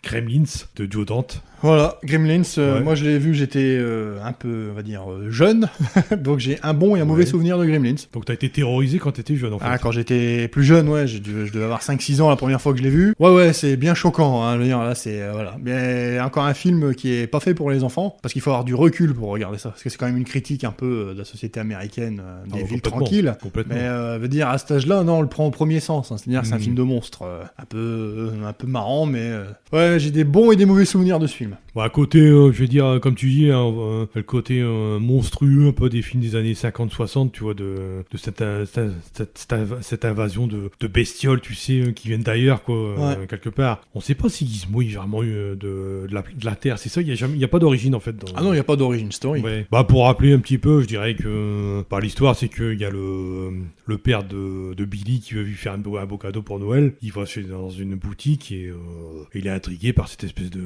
Gremlins de Joe Dante. Voilà, Gremlins, Ouais. moi je l'ai vu, j'étais un peu, on va dire, jeune, donc j'ai un bon et un mauvais souvenir de Gremlins. Donc t'as été terrorisé quand t'étais jeune en fait. Ah, quand j'étais plus jeune, ouais, je devais avoir 5-6 ans la première fois que je l'ai vu. Ouais, c'est bien choquant, hein, je veux dire, là, c'est, voilà. Mais encore un film qui est pas fait pour les enfants, parce qu'il faut avoir du recul pour regarder ça, parce que c'est quand même une critique un peu de la société américaine, des villes complètement, tranquilles. complètement. Mais, veut dire, à cet âge-là, non, on le prend au premier sens, hein, c'est-à-dire que c'est un film de monstre, un peu marrant, mais, ouais, j'ai des bons et des mauvais souvenirs de ce film. Bon, à côté, je vais dire, comme tu dis, hein, le côté monstrueux un peu des films des années 50-60, tu vois, de cette invasion de bestioles, tu sais, qui viennent d'ailleurs, quoi, quelque part. On sait pas si Gizmo il a vraiment eu de la Terre, c'est ça, il y a pas d'origine en fait. Ah non, il n'y a pas d'origin story. Ouais. Bah, pour rappeler un petit peu, je dirais que l'histoire, c'est qu'il y a le père de Billy qui veut lui faire un beau cadeau pour Noël. Il va dans une boutique et il est intrigué par cette espèce de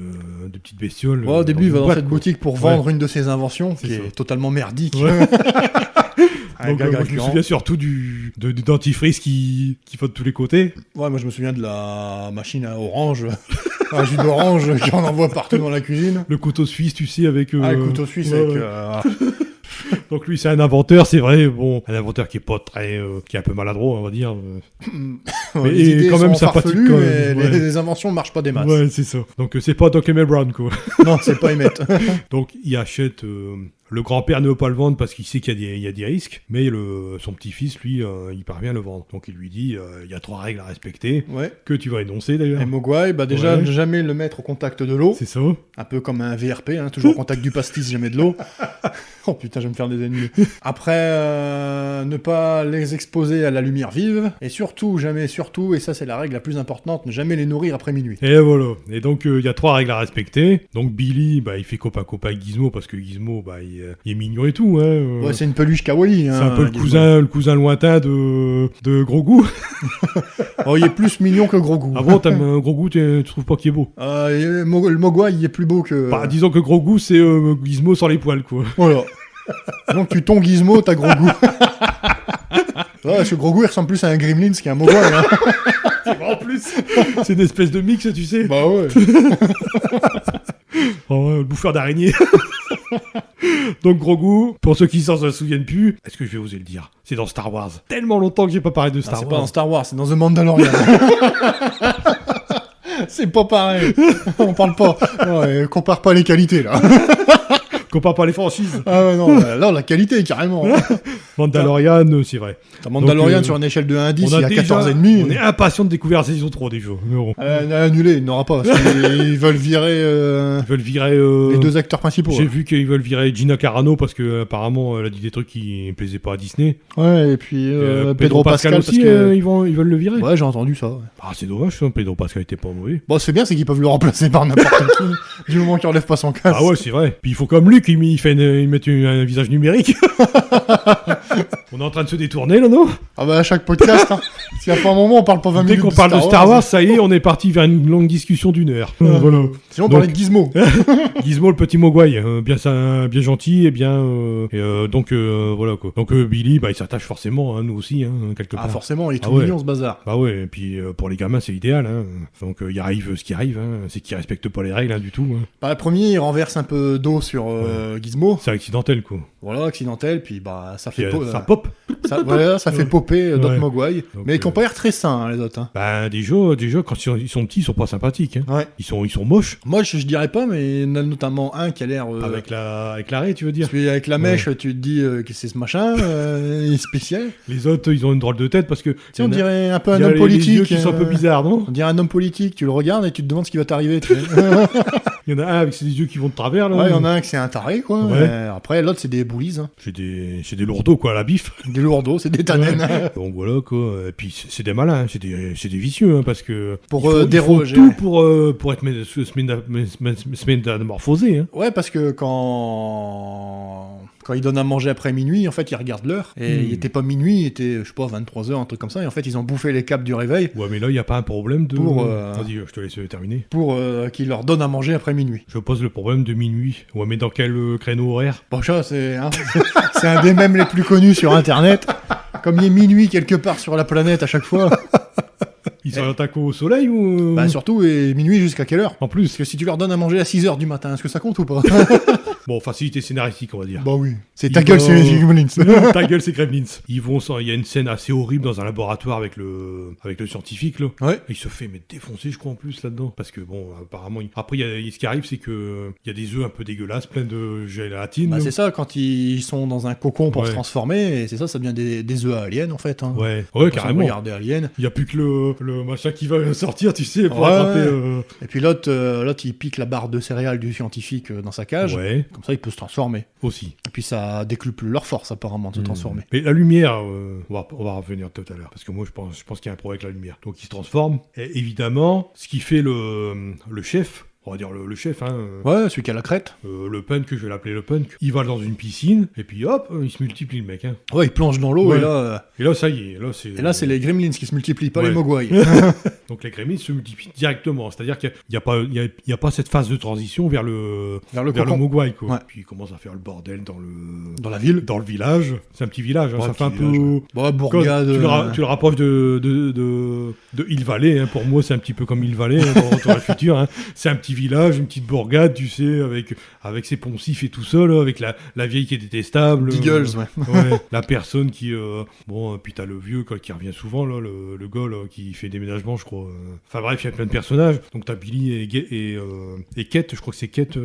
petite bestiole. Ouais, au début, il va dans cette quoi. boutique pour vendre une de ses inventions, qui C'est ça. est totalement merdique. Ouais. Un Donc, gag moi, je me récurrent. souviens surtout du dentifrice qui fait de tous les côtés. Ouais, moi je me souviens de la machine à orange, un jus d'orange qu'on envoie partout dans la cuisine. Le couteau suisse, tu sais, avec... Ah, le couteau suisse ouais, avec... ouais. Donc lui, c'est un inventeur, c'est vrai. Bon, un inventeur qui est pas très... qui est un peu maladroit, on va dire. ouais, Mais les idées quand même sont sympathique, farfelues, quand mais même, ouais. les inventions marchent pas des masses. Ouais, c'est ça. Donc c'est pas Doc Emmett Brown, quoi. Non, c'est pas Emmett. Donc il achète... le grand-père ne veut pas le vendre parce qu'il sait qu'il y a des risques, mais son petit-fils, lui, il parvient à le vendre. Donc il lui dit, il y a 3 règles à respecter, Ouais. que tu vas énoncer d'ailleurs. Et Mogwai, bah déjà, Ouais. ne jamais le mettre au contact de l'eau. C'est ça. Un peu comme un VRP, hein, toujours au contact du pastis, jamais de l'eau. Oh putain, je vais me faire des ennemis. Après, ne pas les exposer à la lumière vive. Et surtout, et ça c'est la règle la plus importante, ne jamais les nourrir après minuit. Et voilà. Et donc il y a 3 règles à respecter. Donc Billy, bah, il fait copain-copain avec Gizmo parce que Gizmo, bah, il est mignon et tout. Hein. Ouais, c'est une peluche kawaii. Hein, C'est un peu le cousin lointain de Gros Goût. Oh, il est plus mignon que Gros Goût. Ah bon, t'aimes Gros Goût, tu trouves pas qu'il est beau? Le Mogwai, il est plus beau que... Bah, disons que Gros Goût, c'est Gizmo sans les poils, quoi. Voilà. Donc tu ton Gizmo, t'as Gros Goût. Ouais, parce que Gros Goût, il ressemble plus à un Gremlins qu'à un Mogwai. Hein. En plus, c'est une espèce de mix, tu sais. Bah ouais. Oh, ouais, le bouffeur d'araignée. Donc Gros Goût, pour ceux qui s'en souviennent plus, est-ce que je vais oser le dire? C'est dans Star Wars. Tellement longtemps que j'ai pas parlé de Star C'est Wars. pas dans Star Wars, c'est dans The Mandalorian. C'est pas pareil. On parle pas. Ouais, compare pas les qualités, là. Compare pas les franchises. Ah ouais, non, là, la qualité, carrément. Mandalorian, c'est vrai. T'as Mandalorian Donc, sur une échelle de 1 à 10, il y a déjà- 14 ennemis. On est impatient de découvrir la saison 3 déjà. Mais bon. Annulé, il n'aura pas. Parce qu'ils veulent virer Ils veulent virer... les 2 acteurs principaux. J'ai Ouais. vu qu'ils veulent virer Gina Carano parce que apparemment elle a dit des trucs qui ne plaisaient pas à Disney. Ouais, et puis Pedro Pascal aussi, parce que... ils veulent le virer. Ouais, j'ai entendu ça. Ouais. Ah, c'est dommage, ça. Pedro Pascal était pas mauvais. Bon, c'est bien, c'est qu'ils peuvent le remplacer par n'importe qui, du moment qu'il relève pas son casque. Ah ouais, c'est vrai. Puis il faut comme Luc, il met un visage numérique. On est en train de se détourner là, non? Ah bah à chaque podcast, hein. S'il y a pas un moment, on parle pas 20 Dès minutes qu'on de parle de Star Wars, ça y est, on est parti vers une longue discussion d'1 heure. Voilà. Sinon, on Donc- parlait de Gizmo. Gizmo, le petit Mogwai, bien gentil, et bien... voilà quoi. Donc Billy, bah, il s'attache forcément, hein, nous aussi, hein, quelque part. Ah forcément, il est tout Ah ouais. mignon ce bazar. Bah ouais, et puis pour les gamins, c'est idéal. Hein. Donc il arrive ce qui arrive, hein. C'est qu'ils respectent pas les règles hein, du tout. Hein. Bah le premier, il renverse un peu d'eau sur Gizmo. C'est accidentel quoi. Voilà, accidentel, puis bah ça fait Puis, ça pop. ça fait popper Doc Ouais. Mogwai. Donc, Mais qui ont pas l'air très sains, hein, les autres. Hein. Bah déjà quand ils sont petits, ils sont pas sympathiques. Hein. Ouais. Ils sont moches. Moi, je dirais pas, mais il y en a notamment un qui a l'air... Avec l'arrêt, tu veux dire. Celui avec la mèche, tu te dis que c'est ce machin, il est spécial. Les autres, ils ont une drôle de tête parce que... Tu sais, on dirait un peu un il y a homme les politique. yeux qui sont un peu bizarres, non? On dirait un homme politique, tu le regardes et tu te demandes ce qui va t'arriver. Tu sais. Il y en a un avec ses yeux qui vont de travers là. Ouais, il y en a un qui c'est un taré, quoi. Ouais. Après, l'autre, c'est des boulises. Hein. C'est des lourdeaux quoi, à la bif. Des lourdeaux, c'est des tanènes. Donc voilà quoi. Et puis c'est des malins, c'est des vicieux hein, parce que Pour, ils font déroger, tout ouais. pour être se métamorphoser. Hein. Ouais, parce que quand ils donnent à manger après minuit, en fait, ils regardent l'heure. Et il était pas minuit, il était, je sais pas, 23h, un truc comme ça. Et en fait, ils ont bouffé les câbles du réveil Ouais, mais là il y a pas un problème de. Pour, Vas-y, je te laisse terminer. pour qu'ils leur donnent à manger après minuit. Je pose le problème de minuit. Ouais, mais dans quel créneau horaire? Bon, ça, c'est c'est un des mèmes les plus connus sur Internet. Comme il est minuit quelque part sur la planète à chaque fois. Ils s'orientent à quoi, au soleil ou... Bah surtout, et minuit jusqu'à quelle heure? En plus. Parce que si tu leur donnes à manger à 6h du matin, est-ce que ça compte ou pas? Bon, facilité scénaristique, on va dire. Bah oui. C'est Ils ta gueule, vont- c'est les Gremlins. Ta gueule, c'est Gremlins. Il y a une scène assez horrible dans un laboratoire avec le scientifique, là. Ouais. Il se fait mais défoncer, je crois, en plus, là-dedans. Parce que, bon, apparemment... Après, ce qui arrive, c'est que il y a des œufs un peu dégueulasses, plein de gélatine. Bah là. c'est ça, quand ils sont dans un cocon pour Ouais. se transformer, et c'est ça devient des œufs à aliens en fait. Hein. Ouais, Quand carrément. on regarde des aliens. Il n'y a plus que le machin qui va sortir, tu sais, pour Ouais, attraper... ouais. Et puis l'autre, il pique la barre de céréales du scientifique dans sa cage. Ouais, Comme ça, il peut se transformer. aussi. Et puis ça décuple leur force apparemment de se transformer. Mais la lumière, on va revenir tout à l'heure, parce que moi je pense qu'il y a un problème avec la lumière. Donc il se transforme, et évidemment, ce qui fait le chef, on va dire le chef, hein, Ouais, celui qui a la crête. le punk, je vais l'appeler le punk, il va dans une piscine, et puis hop, il se multiplie le mec. Hein. Ouais, il plonge dans l'eau Ouais. et là Ça y est, là c'est les Gremlins qui se multiplient, pas Ouais. les Mogwai. Donc les gremlins se multiplient directement, c'est-à-dire qu'il n'y a pas cette phase de transition vers le Vers le vers le cocon. Mogwai, quoi. Ouais. Puis il commence à faire le bordel Dans la ville. dans le village. C'est un petit village, hein, Ouais, ça fait un petit peu... village, ouais. Bon, Quand bourgade. tu le rapproches de Hill Valley, hein. Pour moi c'est un petit peu comme Hill Valley, hein, dans Retour à le futur. Hein. C'est un petit village, une petite bourgade, tu sais, avec ses poncifs et tout ça, là, avec la vieille qui est détestable. Deagles, ouais. Ouais, la personne qui... bon, puis t'as le vieux quoi, qui revient souvent, là, le gars là, qui fait déménagement, je crois. Enfin bref, il y a plein de personnages. Donc t'as Billy et Kate, je crois que c'est Kate,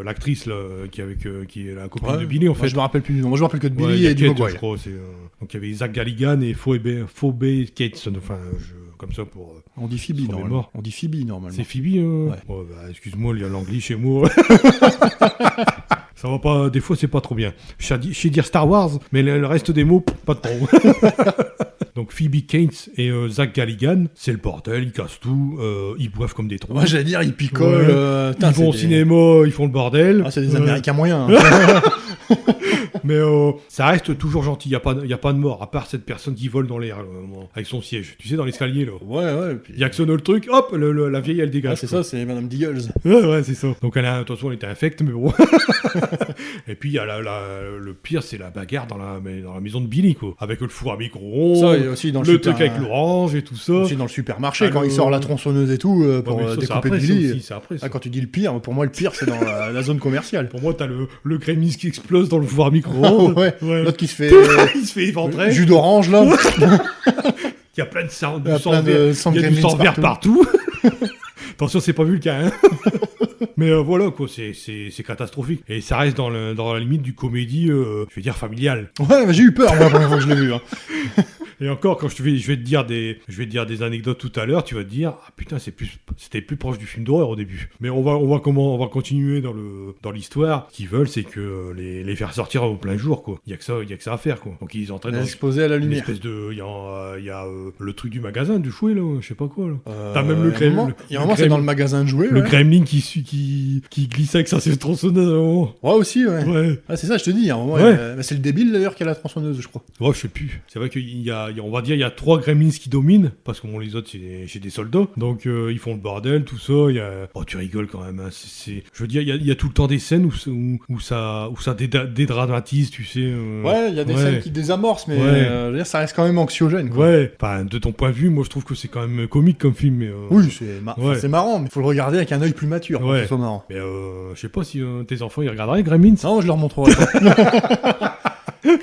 l'actrice, là, qui est la copine Ouais. de Billy, en Moi, fait. je me rappelle plus du nom. Moi, je me rappelle que de Ouais, Billy il y a et du Kate, Mogwai. je crois. Donc il y avait Zach Galligan et Phoebe Cates. Enfin, comme ça pour... On dit Phoebe, Sur les normalement. morts. On dit Phoebe, normalement. C'est Phoebe Ouais. Oh, bah, excuse-moi, il y a l'anglais chez moi. Ça va pas... Des fois, c'est pas trop bien. Je sais dire Star Wars, mais le reste des mots, pas trop. Donc Phoebe Cates et Zach Galligan, c'est le bordel, ils cassent tout, ils boivent comme des trous. Moi, j'allais dire, ils picolent. Ouais. Putain, Ils vont au c'est cinéma, ils font le bordel. Ah, c'est des Ouais. Américains moyens. Hein. Mais ça reste toujours gentil, il n'y a pas de mort, à part cette personne qui vole dans l'air avec son siège. Tu sais, dans l'escalier, là. Ouais. Puis... Il actionne le truc, hop, la vieille, elle dégage. Ah, c'est quoi. ça, c'est Madame Deagles. Ouais, c'est ça. Donc, attention, elle était infecte, mais bon. Et puis, il y a le pire, c'est la bagarre dans la maison de Billy, quoi. Avec le four à micro-ondes, Ça, et aussi dans le truc avec l'orange et tout ça. Aussi dans le supermarché, Ah, quand il sort la tronçonneuse et tout, pour Ouais, mais ça, c'est découper après, Billy. ça aussi, c'est après, ça. Ah, quand tu dis le pire, pour moi, le pire, c'est dans la zone commerciale. Pour moi, t'as le Gremlins qui explose dans le four à micro-ondes. Ouais. Ouais. L'autre qui se fait Il se fait éventrer. jus d'orange, là. Il y a plein de sang, Il y a du sang plein de vert. sang Il y a du Gremlins sang vert partout. Attention, c'est pas vu le cas. Hein. Mais voilà, quoi, c'est catastrophique. Et ça reste dans la limite du comédie, je vais dire, familiale. Ouais, mais j'ai eu peur, moi, la première fois que je l'ai vu. Hein. Et encore, quand je vais te dire des anecdotes tout à l'heure, tu vas te dire, ah putain, c'était plus proche du film d'horreur au début. Mais on va continuer dans l'histoire. Ce qu'ils veulent, c'est que les faire sortir au plein jour, quoi. Il y a que ça à faire, quoi. Donc ils entraînent dans Exposé à la une lumière. espèce de, il y a le truc du magasin, du jouet là, je sais pas quoi là. T'as même le Il y a un moment, le c'est dans le magasin de jouets. le Ouais, gremlin qui glisse avec sa tronçonneuse. ouais aussi, ouais. Ouais. Ah, c'est ça, je te dis. Il y a un moment, Ouais. mais c'est le débile d'ailleurs qui a la tronçonneuse, je crois. Ouais, je sais plus. C'est vrai on va dire, il y a 3 gremlins qui dominent, parce que bon, les autres, c'est des soldats. Donc, ils font le bordel, tout ça. Oh, tu rigoles quand même. Hein. Je veux dire, il y a tout le temps des scènes où ça dédramatise, tu sais. Ouais, il y a des scènes qui désamorcent, mais Ouais. je veux dire, ça reste quand même anxiogène. Quoi. Ouais. Enfin, de ton point de vue, moi, je trouve que c'est quand même comique comme film. Mais, Oui, c'est Ouais. c'est marrant, mais il faut le regarder avec un œil plus mature pour Ouais. que ce soit marrant. Mais je sais pas si tes enfants, ils regarderaient Gremlins. Non, je leur montrerai pas.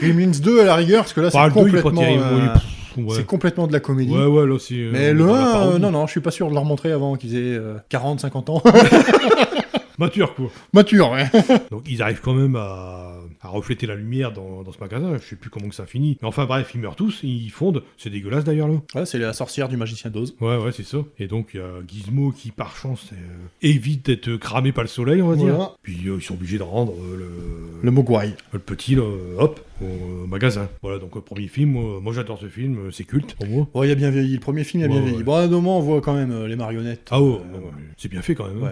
Gremlins 2 à la rigueur, parce que là, Bah, c'est le deux, il est pas complètement... terrible. Ouais. C'est complètement de la comédie. Ouais, là, c'est... Mais on le est dans la 1, parodie. non, je suis pas sûr de leur montrer avant qu'ils aient 40, 50 ans. Mature, quoi. Mature, ouais. Donc, ils arrivent quand même à refléter la lumière dans ce magasin. Je sais plus comment que ça finit. Mais enfin, bref, ils meurent tous, ils fondent. C'est dégueulasse, d'ailleurs, là. Ouais, c'est la sorcière du magicien d'Oz. Ouais, c'est ça. Et donc, il y a Gizmo qui, par chance, évite d'être cramé par le soleil, on va Voilà. dire. Puis, ils sont obligés de rendre Le Mogwai. le petit, là, hop, au magasin. Voilà, donc, le premier film, moi j'adore ce film, c'est culte, pour moi. Ouais, il a bien vieilli. Le premier film, il a bien Ouais, vieilli. ouais. Bon, à un moment, on voit quand même les marionnettes. Ah ouais, ouais. c'est bien fait quand même. Hein.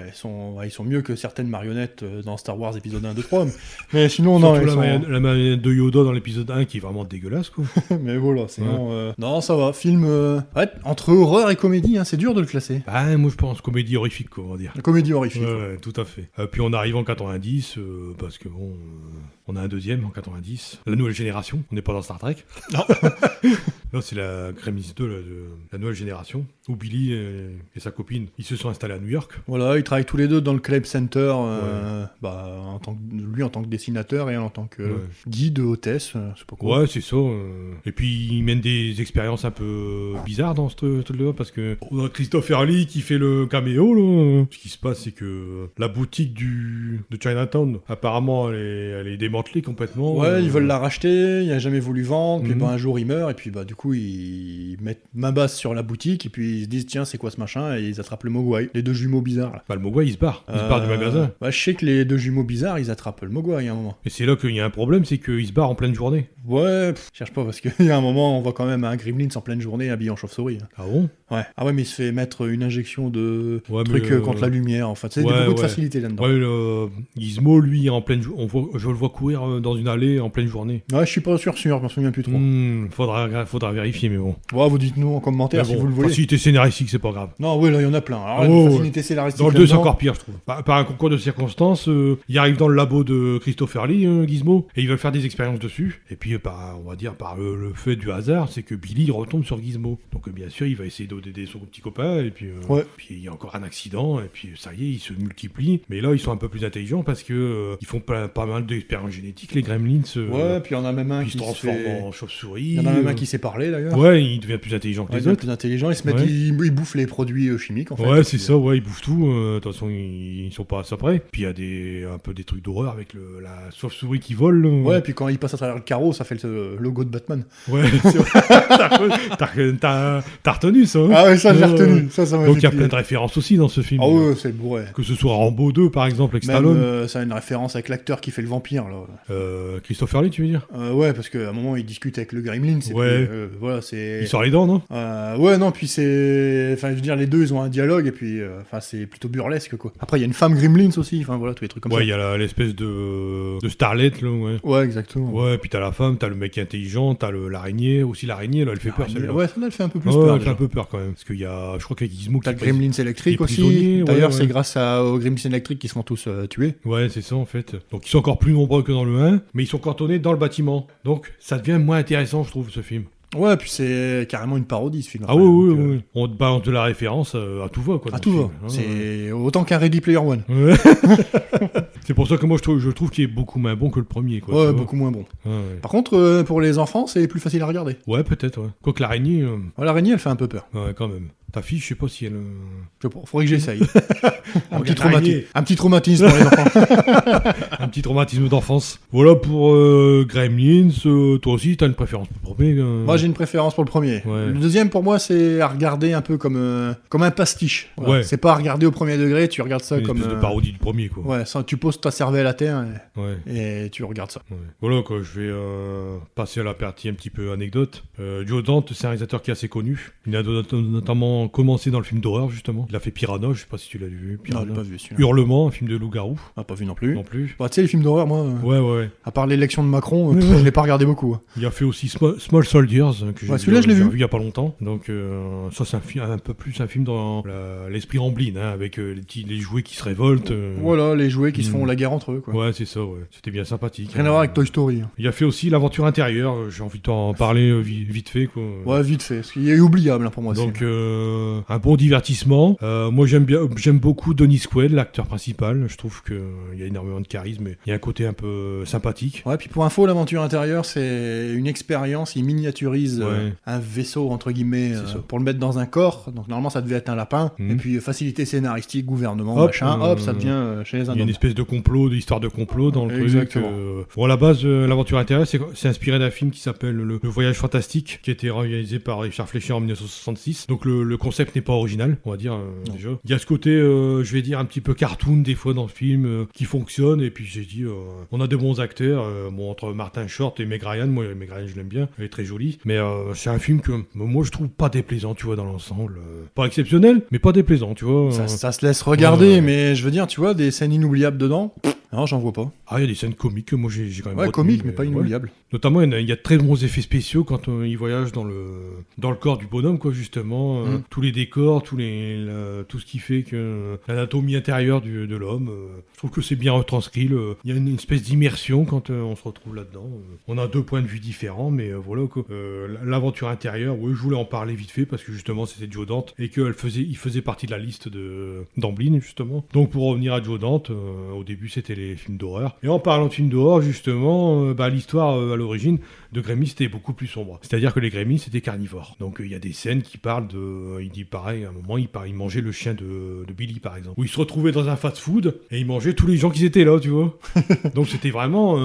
Ouais, ils sont mieux que certaines marionnettes dans Star Wars épisode 1, 2, 3. Mais sinon, non, Surtout ils sont... la marionnette de Yoda dans l'épisode 1 qui est vraiment dégueulasse, quoi. Mais voilà, sinon... Non, ça va. Film... Ouais, entre horreur et comédie, hein, c'est dur de le classer. Bah, moi je pense comédie horrifique, quoi, on va dire. La comédie horrifique. Ouais, tout à fait. Puis on arrive en 90, parce que bon, on a un deuxième en 90. La nouvelle génération, on n'est pas dans Star Trek. Non. Là, c'est la Gremlins 2 là, de la nouvelle génération, où Billy et sa copine, ils se sont installés à New York. Voilà, ils travaillent tous les deux dans le Club Center, lui en tant que dessinateur et elle en tant que guide, hôtesse, je sais pas quoi. Ouais, c'est ça. Et puis, ils mènent des expériences un peu bizarres dans ce truc-là, parce que on a Christopher Lee qui fait le caméo, là. Ce qui se passe, c'est que la boutique de Chinatown, apparemment, elle est démantelée complètement. Ouais, ils veulent la racheter, il a jamais voulu vendre, puis un jour il meurt, et puis du coup, ils mettent main basse sur la boutique, et puis ils se disent, tiens, c'est quoi ce machin, et ils attrapent le Mogwai, les deux jumeaux bizarres, là. Bah, le Mogwai, il se barre du magasin. Bah, je sais que les deux jumeaux bizarres, ils attrapent le Mogwai à un moment. Et c'est là qu'il y a un problème, c'est qu'ils se barrent en pleine journée. Ouais, cherche pas, parce qu'il y a un moment, on voit quand même un Gremlins en pleine journée habillé en chauve-souris. Ah bon? Ouais. Ah ouais, mais il se fait mettre une injection de trucs mais contre la lumière, en fait. C'est beaucoup de facilité là-dedans. Ouais, Gizmo, lui, en pleine je le vois courir dans une allée en pleine journée. Ouais, je suis pas sûr, je m'en souviens plus trop. Faudra vérifier, mais bon. Ouais, vous dites-nous en commentaire si vous le voulez. Facilité scénaristique, c'est pas grave. Non, ouais, là, il y en a plein. Alors, facilité scénaristique. Dans le 2, c'est encore pire, je trouve. Par un concours de circonstances, il arrive dans le labo de Christopher Lee, Gizmo, et ils veulent faire des expériences dessus. Et puis, on va dire, par le fait du hasard, c'est que Billy retombe sur Gizmo. Donc, bien sûr, il va essayer d'aider son petit copain, et puis, puis il y a encore un accident, et puis ça y est, ils se multiplient. Mais là, ils sont un peu plus intelligents parce que ils font pas mal d'expériences génétiques, les Gremlins. Ouais, puis il y en a même un qui se transforme en chauve-souris. Il y en a même un qui sait parler d'ailleurs. Ouais, il devient plus intelligent que les autres. Plus intelligent, ils se mettent, ils bouffent les produits chimiques en fait. Ouais, c'est ça, ils bouffent tout. De toute façon, ils sont pas à ça près. Puis il y a un peu des trucs d'horreur avec la chauve-souris qui vole. Ouais, puis quand il passe à travers le carreau, ça fait le logo de Batman. Ouais, c'est vrai. T'as retenu ça, hein? Ah ouais, ça j'ai retenu. Ça m'a Donc il y a plein de références aussi dans ce film. Ah ouais, c'est bourré. Que ce soit Rambo 2 par exemple, avec Stallone. Ça a une référence avec l'acteur qui fait le vampire là. Christopher Lee, tu veux dire? Ouais, parce qu'à un moment il discute avec le Gremlin. Ouais. Puis, voilà, c'est. Il sort les dents, non? Ouais, non, puis c'est. Enfin, je veux dire, les deux ils ont un dialogue et puis. Enfin, c'est plutôt burlesque quoi. Après, il y a une femme Gremlins aussi. Enfin, voilà, tous les trucs comme ça. Ouais, il y a l'espèce de Starlet là, ouais. Ouais, exactement. Ouais, puis t'as la femme, t'as le mec intelligent, t'as l'araignée. Aussi l'araignée, là, elle fait peur celle-là. Ouais, celle-là, elle fait un peu plus peur. Elle fait un peu peur quand même. Parce qu'il y a. Je crois qu'il y a Gizmo qui. T'as le Gremlins électrique aussi. D'ailleurs, c'est grâce aux Gremlins électriques qu'ils se font tous tués. Ouais, c'est ça en fait. Donc ils sont encore plus nombreux que dans le 1, mais ils sont cantonnés dans le bâtiment. Donc ça devient moins intéressant, je trouve, ce film. Ouais, puis c'est carrément une parodie ce film. Ah oui. On te balance de la référence à tout va, quoi. À tout va. C'est autant qu'un Ready Player One. Ouais. C'est pour ça que moi je trouve qu'il est beaucoup moins bon que le premier, quoi. Ouais, beaucoup moins bon. Ouais. Par contre, pour les enfants, c'est plus facile à regarder. Ouais, peut-être, ouais. Quoique l'araignée... l'araignée, elle fait un peu peur. Ouais, quand même. Ta fille, je sais pas si elle... Faudrait que j'essaye. un petit traumatisme pour les enfants. Un petit traumatisme d'enfance. Voilà pour Gremlins. Toi aussi, t'as une préférence pour le premier? Moi, j'ai une préférence pour le premier. Ouais. Le deuxième, pour moi, c'est à regarder un peu comme un pastiche. Voilà. Ouais. C'est pas à regarder au premier degré, tu regardes ça comme... Une espèce de parodie du premier, quoi. Ouais, ça, tu poses ta cervelle à terre et tu regardes ça. Ouais. Voilà, quoi. Je vais passer à la partie un petit peu anecdote. Joe Dante, c'est un réalisateur qui est assez connu. Il a notamment commencé dans le film d'horreur, justement. Il a fait Piranha, je sais pas si tu l'as vu. Piranha. Non, j'ai pas vu celui-là. Hurlement, un film de loup-garou. Ah, pas vu non plus. Bah, tu sais, les films d'horreur, moi... Ouais. À part l'élection de Macron, je l'ai pas regardé beaucoup. Il a fait aussi Small Soldiers, que celui-là, je l'ai vu il y a pas longtemps. Donc, ça, c'est un peu plus un film dans l'esprit Ramblin, hein, avec les jouets qui se révoltent. Voilà, les jouets qui se font la guerre entre eux, quoi. Ouais, c'est ça, ouais. C'était bien sympathique. Rien à voir avec Toy Story. Il a fait aussi L'aventure intérieure, j'ai envie d'en parler vite fait, quoi. Ouais, vite fait, parce qu'il est oubliable, hein, pour moi. Donc, un bon divertissement. Moi, j'aime beaucoup Dennis Quaid, l'acteur principal. Je trouve qu'il y a énormément de charisme, et il y a un côté un peu sympathique. Ouais, puis pour info, L'aventure intérieure, c'est une expérience. Il miniaturise un vaisseau, entre guillemets, pour le mettre dans un corps. Donc, normalement, ça devait être un lapin. Et puis, facilité scénaristique, gouvernement, machin, ça devient chez les Indiens. Il y a une espèce d'histoire de complot dans le Exactement. truc. Bon, à la base, L'aventure intérieure, c'est inspiré d'un film qui s'appelle le Voyage fantastique, qui a été réalisé par Richard Fleischer en 1966. Donc, le concept n'est pas original, on va dire, déjà. Il y a ce côté, je vais dire, un petit peu cartoon, des fois, dans le film, qui fonctionne. Et puis, j'ai dit, on a de bons acteurs. Entre Martin Short et Meg Ryan, moi, Meg Ryan, je l'aime bien, elle est très jolie. Mais c'est un film que, moi, je trouve pas déplaisant, tu vois, dans l'ensemble. Pas exceptionnel, mais pas déplaisant, tu vois. Ça se laisse regarder, mais je veux dire, tu vois, des scènes inoubliables dedans. Non, j'en vois pas. Ah, il y a des scènes comiques que moi j'ai quand même Ouais, retenues, comique, mais pas ouais. inoubliable. Notamment, il y a de très bons effets spéciaux quand il voyage dans le corps du bonhomme, quoi, justement. Tous les décors, tout ce qui fait que l'anatomie intérieure de l'homme. Je trouve que c'est bien retranscrit. Il y a une espèce d'immersion quand on se retrouve là-dedans. On a 2 points de vue différents, mais voilà, quoi. L'aventure intérieure, oui, je voulais en parler vite fait parce que justement, c'était Joe Dante et qu'il faisait partie de la liste d'Amblin, justement. Donc, pour revenir à Joe Dante, au début, c'était les films d'horreur. Et en parlant de films d'horreur, justement, l'histoire à l'origine de Gremlins était beaucoup plus sombre. C'est-à-dire que les Gremlins étaient carnivores. Donc il y a des scènes qui parlent de... Il dit pareil, à un moment, il mangeait le chien de Billy, par exemple. Où il se retrouvait dans un fast-food et il mangeait tous les gens qui étaient là, tu vois. Donc c'était vraiment...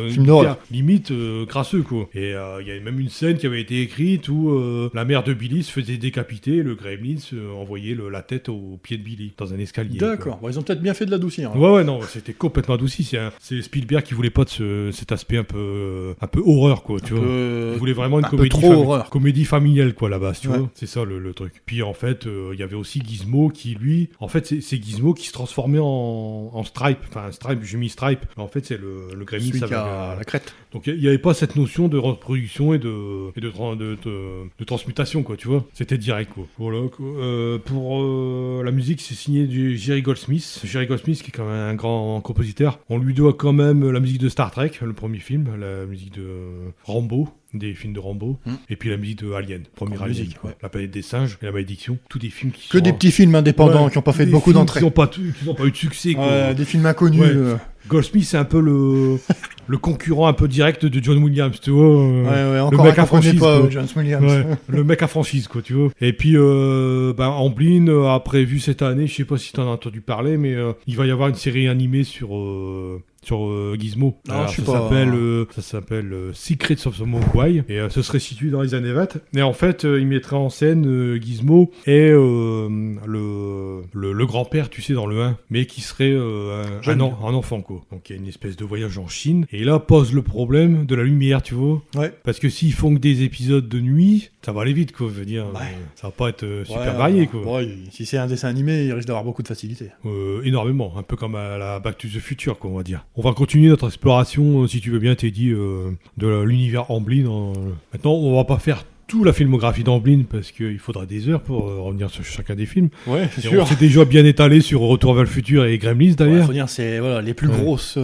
film d'horreur. Limite crasseux, quoi. Et il y a même une scène qui avait été écrite où la mère de Billy se faisait décapiter et le Gremlins envoyait la tête au pied de Billy, dans un escalier. D'accord. Bon, ils ont peut-être bien fait de l'adoucir. Hein. Ouais, non, c'était complètement adouci. C'est Spielberg qui voulait pas de cet aspect un peu horreur, quoi, tu vois. Il voulait vraiment une comédie familiale, quoi, à la base, tu vois. C'est ça le truc. Puis en fait, il y avait aussi Gizmo qui, lui, en fait, c'est Gizmo qui se transformait en Stripe. Enfin, Stripe, j'ai mis Stripe. En fait, c'est le Gremlins. Celui qui a la crête. Donc il n'y avait pas cette notion de reproduction et de transmutation, quoi, tu vois. C'était direct, quoi. Voilà, quoi. Pour la musique, c'est signé du Jerry Goldsmith. Jerry Goldsmith, qui est quand même un grand compositeur. On lui doit quand même la musique de Star Trek, le premier film, la musique de Rambo, des films de Rambo, et puis la musique de Alien, premier Alien, musique, ouais. La planète des singes et la malédiction, tous des films qui que sont... des petits films indépendants qui n'ont pas fait beaucoup d'entrées. Qui n'ont pas eu de succès, quoi. Des films inconnus. Ouais. Goldsmith, c'est un peu le concurrent un peu direct de John Williams, tu vois. Encore le mec à franchise, pas John Williams. Ouais, le mec à franchise, quoi, tu vois. Et puis, Amblin a prévu cette année, je sais pas si t'en as entendu parler, mais il va y avoir une série animée sur Gizmo. Alors, ça s'appelle Secrets of the Mogwai, et ce serait situé dans les années 20. Et en fait, il mettrait en scène Gizmo et le grand-père, tu sais, dans le 1, mais qui serait un enfant, quoi. Donc il y a une espèce de voyage en Chine, et là pose le problème de la lumière, tu vois. Ouais. Parce que s'ils font que des épisodes de nuit, ça va aller vite, quoi. Je veux dire, ça va pas être super varié, quoi. Ouais, si c'est un dessin animé, il risque d'avoir beaucoup de facilité. Énormément, un peu comme à la Back to the Future, quoi, on va dire. On va continuer notre exploration, si tu veux bien, Teddy, de l'univers Amblin. Maintenant, on va pas faire toute la filmographie d'Amblin parce qu'il faudra des heures pour revenir sur chacun des films. Ouais, c'est sûr. On s'est déjà bien étalé sur Retour vers le futur et Gremlins, d'ailleurs. Ouais, faut dire, c'est les plus grosses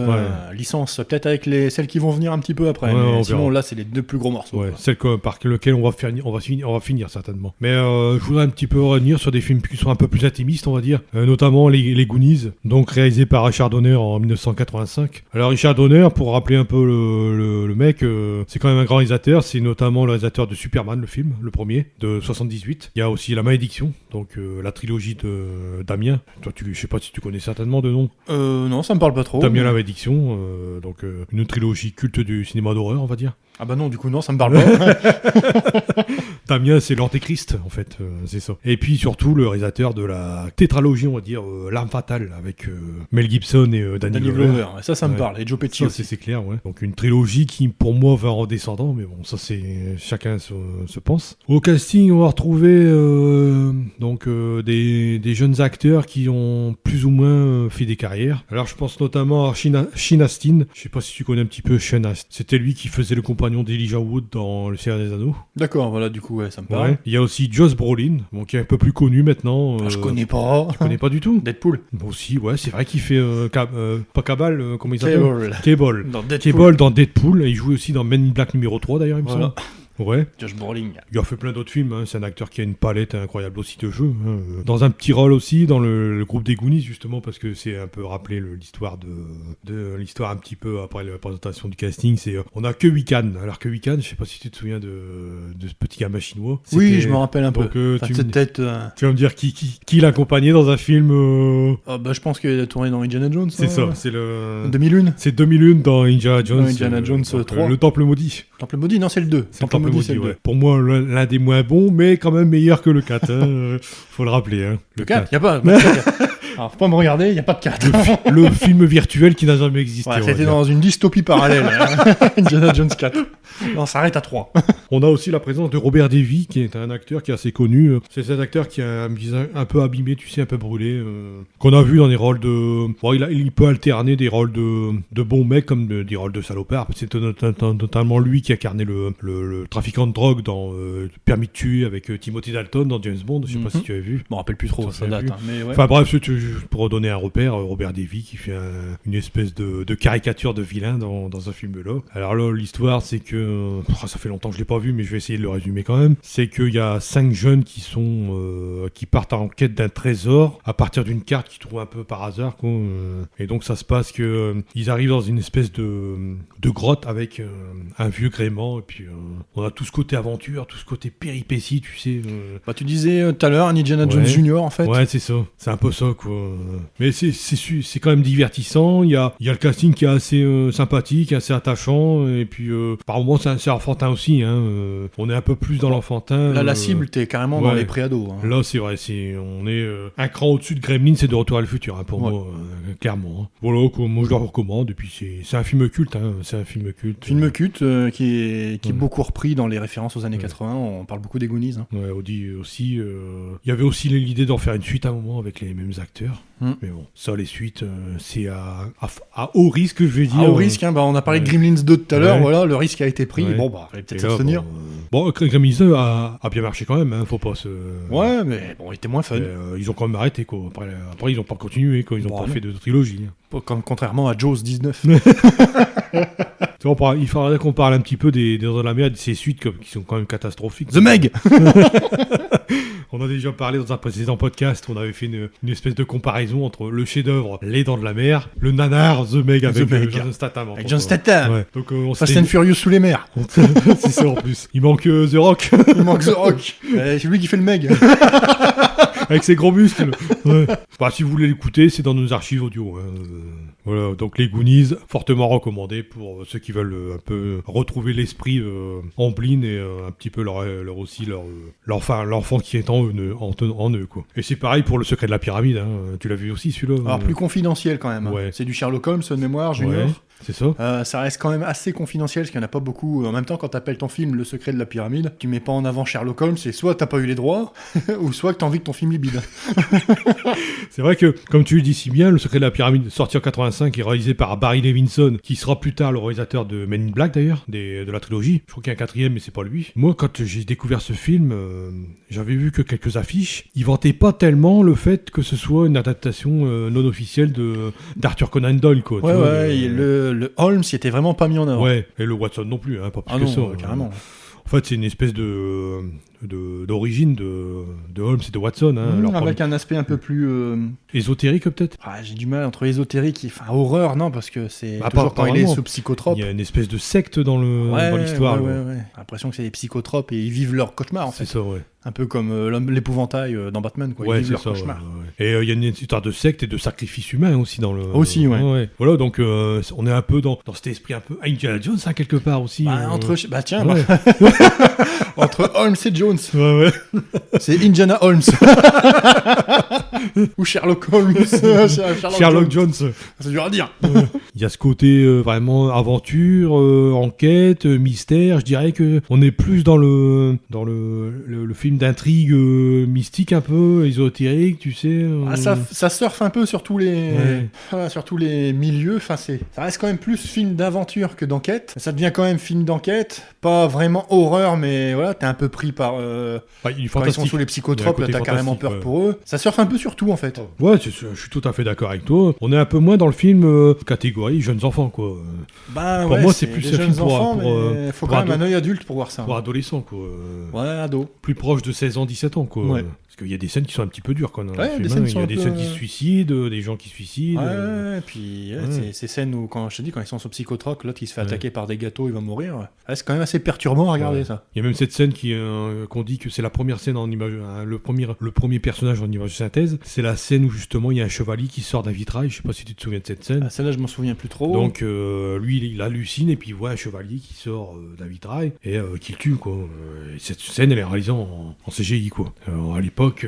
licences, peut-être avec celles qui vont venir un petit peu après. Mais sinon, là, c'est les 2 plus gros morceaux. Ouais, celles par lesquelles on va finir certainement. Mais je voudrais un petit peu revenir sur des films qui sont un peu plus intimistes, on va dire, notamment les Goonies, donc réalisé par Richard Donner en 1985. Alors Richard Donner, pour rappeler un peu le mec, c'est quand même un grand réalisateur. C'est notamment le réalisateur de Superman, le film, le premier, de 78. Il y a aussi La Malédiction, donc la trilogie de Damien. Toi, je sais pas si tu connais certainement de nom. Non, ça me parle pas trop. Damien La Malédiction, donc une trilogie culte du cinéma d'horreur, on va dire. Ah bah non, du coup non, ça me parle pas. Damien, c'est l'antéchrist, en fait, c'est ça. Et puis surtout le réalisateur de la tétralogie, on va dire, L'Arme Fatale, avec Mel Gibson et Danny Glover. Ça me parle, et Joe Pesci aussi. C'est clair, ouais. Donc une trilogie qui, pour moi, va en descendant, mais bon, ça c'est... Chacun se pense. Au casting, on va retrouver des jeunes acteurs qui ont plus ou moins fait des carrières. Alors je pense notamment à Sean Astin. Je sais pas si tu connais un petit peu Sean Astin. C'était lui qui faisait le compagnon d'Elijah Wood dans Le Seigneur des Anneaux. D'accord, voilà, du coup, ça me parle. Ouais. Il y a aussi Josh Brolin, qui est un peu plus connu maintenant. Je connais pas. Tu connais pas du tout? Deadpool. Bon, aussi, ouais, c'est vrai qu'il fait pas Cable, comment il s'appelle? Cable. Cable dans Deadpool. Et il joue aussi dans Men in Black numéro 3 d'ailleurs, il me semble. Ouais. Josh Brolin. Il a fait plein d'autres films, hein. C'est un acteur qui a une palette incroyable aussi de jeux. Hein. Dans un petit rôle aussi dans le groupe des Goonies, justement, parce que c'est un peu rappelé l'histoire de l'histoire un petit peu après la présentation du casting. C'est on a que Wiccan. Alors que Wiccan, je sais pas si tu te souviens de ce petit gamin chinois. Oui, je me rappelle un peu. Tu vas me dire qui l'accompagnait dans un film. Je pense qu'il a tourné dans Indiana Jones. C'est ça, c'est le 2001. C'est 2001 dans Indiana Jones. Indiana Jones 3. Le Temple maudit. Temple maudit, non, c'est le 2. C'est le Temple maudit, ouais. Pour moi, l'un des moins bons, mais quand même meilleur que le 4. Faut le rappeler. Hein. Le 4, il n'y a pas. Alors, faut pas me regarder, il n'y a pas de 4. Le film virtuel qui n'a jamais existé. Ouais, on va c'était dire. dans une dystopie parallèle. Indiana Jones 4. Non, ça arrête à 3. On a aussi la présence de Robert Davi, qui est un acteur qui est assez connu. C'est cet acteur qui a un visage un peu abîmé, tu sais, un peu brûlé, qu'on a vu dans des rôles de... Bon, il peut alterner des rôles de bons mecs comme des rôles de salopards. C'est notamment lui qui a incarné le trafiquant de drogue dans Permis de tuer avec Timothy Dalton dans James Bond. Je sais pas si tu avais vu. Je me rappelle plus trop, ça date. Hein, mais ouais. Enfin bref, pour donner un repère, Robert Davi qui fait une espèce de caricature de vilain dans un film-là. Alors là, l'histoire, c'est que... ça fait longtemps que je l'ai pas vu, mais je vais essayer de le résumer quand même. C'est qu'il y a 5 jeunes qui partent en quête d'un trésor à partir d'une carte qu'ils trouvent un peu par hasard, quoi. Et donc ça se passe que ils arrivent dans une espèce de grotte avec un vieux gréement, et puis on a tout ce côté aventure, tout ce côté péripétie, tu sais. Bah, tu disais tout à l'heure, Indiana Jones Ouais. Junior, en fait. Ouais, c'est ça. C'est un peu ça, quoi. Mais c'est quand même divertissant. Il y a le casting qui est assez sympathique, assez attachant. Et puis, par moments, c'est enfantin aussi. Hein. On est un peu plus dans l'enfantin. Là, la cible, t'es carrément dans ouais. les préados. Hein. Là, c'est vrai. On est un cran au-dessus de Gremlins, c'est de Retour à le futur, hein, pour Ouais. moi, clairement. Hein. Voilà, quoi, moi, je le recommande. Et puis, c'est un film culte. Hein. C'est un film culte. Film culte qui est beaucoup repris dans les références aux années 80. On parle beaucoup des Goonies. Hein. Ouais, aussi. Il y avait aussi l'idée d'en faire une suite à un moment avec les mêmes acteurs. Mais bon, ça, les suites, c'est à haut risque, je vais dire. Au risque, hein, bah, on a parlé de Ouais. Gremlins 2 tout à l'heure, Ouais. voilà, le risque a été pris. Ouais. Bon, bah, il va peut-être Et là, s'abstenir. Bon, Gremlins 2 a bien marché quand même, hein, faut pas se... Ouais, mais bon, il était moins fun. Ils ont quand même arrêté, quoi. Après, ils n'ont pas continué, quoi. Ils n'ont Bon, pas non. fait de trilogie. Hein. Contrairement à Jaws 19. Tu vois, il faudrait qu'on parle un petit peu des Dents de la Mer, de ces suites qui sont quand même catastrophiques. The Meg. On a déjà parlé dans un précédent podcast, on avait fait une espèce de comparaison entre le chef-d'œuvre Les Dents de la Mer, le nanar The Meg avec Meg. Jason Statham. Avec John Statham. Ouais. Donc, on Fast s'était- and Furious sous les mers. c'est ça en plus. Il manque The Rock Il manque The Rock. C'est lui qui fait le Meg. avec ses gros muscles. Ouais. Bah, si vous voulez l'écouter, c'est dans nos archives audio. Hein. Voilà, donc les Goonies, fortement recommandés pour ceux qui veulent un peu retrouver l'esprit Amblin et un petit peu l'enfant qui est en eux, quoi. Et c'est pareil pour Le Secret de la Pyramide. Hein. Tu l'as vu aussi celui-là Alors, plus confidentiel quand même. Hein. Ouais. C'est du Sherlock Holmes de mémoire, Junior. Ouais, c'est ça. Ça reste quand même assez confidentiel parce qu'il n'y en a pas beaucoup. En même temps, quand t'appelles ton film Le Secret de la Pyramide, tu mets pas en avant Sherlock Holmes, c'est soit t'as pas eu les droits, ou soit que t'as envie que ton film libide. C'est vrai que, comme tu le dis si bien, Le Secret de la Pyramide, sorti en 85, est réalisé par Barry Levinson, qui sera plus tard le réalisateur de Men in Black d'ailleurs, de la trilogie. Je crois qu'il y a un 4e, mais c'est pas lui. Moi, quand j'ai découvert ce film, j'avais vu que quelques affiches. Il vantait pas tellement le fait que ce soit une adaptation non officielle d'Arthur Conan Doyle, quoi. Ouais, tu vois, ouais, et le Holmes, il était vraiment pas mis en avant. Ouais, et le Watson non plus, hein, pas plus Ah que non, ça. carrément. En fait, c'est une espèce d'origine de Holmes et de Watson. Hein, leur Avec un aspect un peu plus... ésotérique, peut-être. j'ai du mal entre ésotérique et... Enfin, horreur, non, parce que c'est Bah, toujours pas quand il est vraiment. sous psychotrope. Il y a une espèce de secte dans l'histoire. Ouais, là. ouais. J'ai l'impression que c'est des psychotropes et ils vivent leur cauchemar, en fait. C'est ça, ouais. Un peu comme l'épouvantail dans Batman, quoi. Ils Ouais, vivent c'est leur ça. cauchemar. Ouais. Et il y a une histoire de secte et de sacrifice humain aussi dans le. Aussi, ouais. Voilà, donc on est un peu dans cet esprit un peu Indiana Jones, hein, quelque part aussi. Bah tiens, Ouais. entre Holmes et Jones, ouais. c'est Indiana Holmes. Ou Sherlock Holmes. Sherlock Jones. C'est dur à dire. Il y a ce côté vraiment aventure, enquête, mystère. Je dirais que on est plus dans le film d'intrigue mystique un peu ésotérique, tu sais. Ça surfe un peu sur tous les, Ouais. sur tous les milieux. Enfin, ça reste quand même plus film d'aventure que d'enquête. Ça devient quand même film d'enquête, pas vraiment horreur, mais voilà, t'es un peu pris par. Il est Quand ils sont fantastique. sous les Il y a un psychotropes, là, côté t'as carrément fantastique, peur ouais. pour eux. Ça surfe un peu sur tout en fait. Ouais, je suis tout à fait d'accord avec toi. On est un peu moins dans le film catégorie jeunes enfants, quoi. Bah, Pour moi, c'est plus des un jeunes film pour- enfants, pour, mais faut pour quand même ados. un œil adulte pour voir ça. Pour adolescents, quoi. Ouais, ado. Plus proche de 16 ans, 17 ans, quoi. Ouais. Parce qu'il y a des scènes qui sont un petit peu dures, quoi. Dans le Ouais, film, des hein. scènes Il y sont a un des peu- scènes qui se suicident, des gens qui se suicident. Ouais, et puis ces scènes où, quand je te dis, quand ils sont sous psychotrope, l'autre il se fait attaquer par des gâteaux, il va mourir. Ouais, c'est quand même assez perturbant à regarder Ouais. ça. Il y a même cette scène qu'on dit que c'est la première scène en image, hein, le premier personnage en image de synthèse. C'est la scène où justement il y a un chevalier qui sort d'un vitrail. Je sais pas si tu te souviens de cette scène. Ah, celle-là, je m'en souviens plus trop. Donc lui il hallucine et puis il voit un chevalier qui sort d'un vitrail et qui le tue, quoi. Et cette scène elle est réalisée en CGI, quoi. l'époque,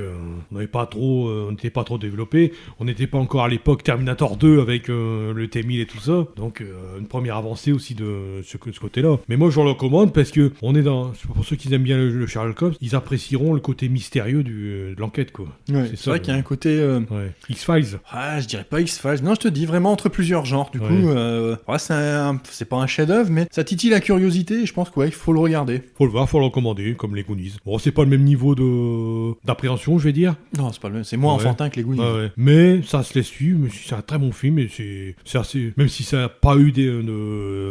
on n'était pas trop développé. On n'était pas encore à l'époque Terminator 2 avec le T-1000 et tout ça. Donc, une première avancée aussi de ce côté-là. Mais moi, je le recommande parce que on est pour ceux qui aiment bien le Sherlock Holmes, ils apprécieront le côté mystérieux de l'enquête, quoi. Ouais, c'est vrai qu'il y a un côté... Ouais. X-Files. Ah, je dirais pas X-Files. Non, je te dis vraiment entre plusieurs genres. Du coup, c'est pas un chef-d'œuvre, mais ça titille la curiosité. Et je pense qu'il faut le regarder. Faut le voir, faut le recommander, comme les Goonies. Bon, c'est pas le même niveau d'appréhension, je vais dire. Non, c'est pas le même. C'est moins enfantin que les Goonies. Ouais. Mais ça se laisse suivre. C'est un très bon film et c'est assez. Même si ça n'a pas eu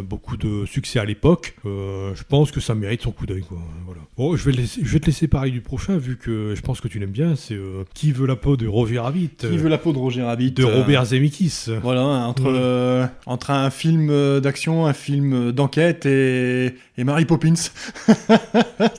beaucoup de succès à l'époque, je pense que ça mérite son coup d'œil, quoi. Voilà. Bon, je vais te laisser parler du prochain, vu que je pense que tu l'aimes bien. C'est Qui veut la peau de Roger Rabbit. Qui veut la peau de Roger Rabbit. De Robert Zemeckis. Voilà, entre un film d'action, un film d'enquête et Mary Poppins.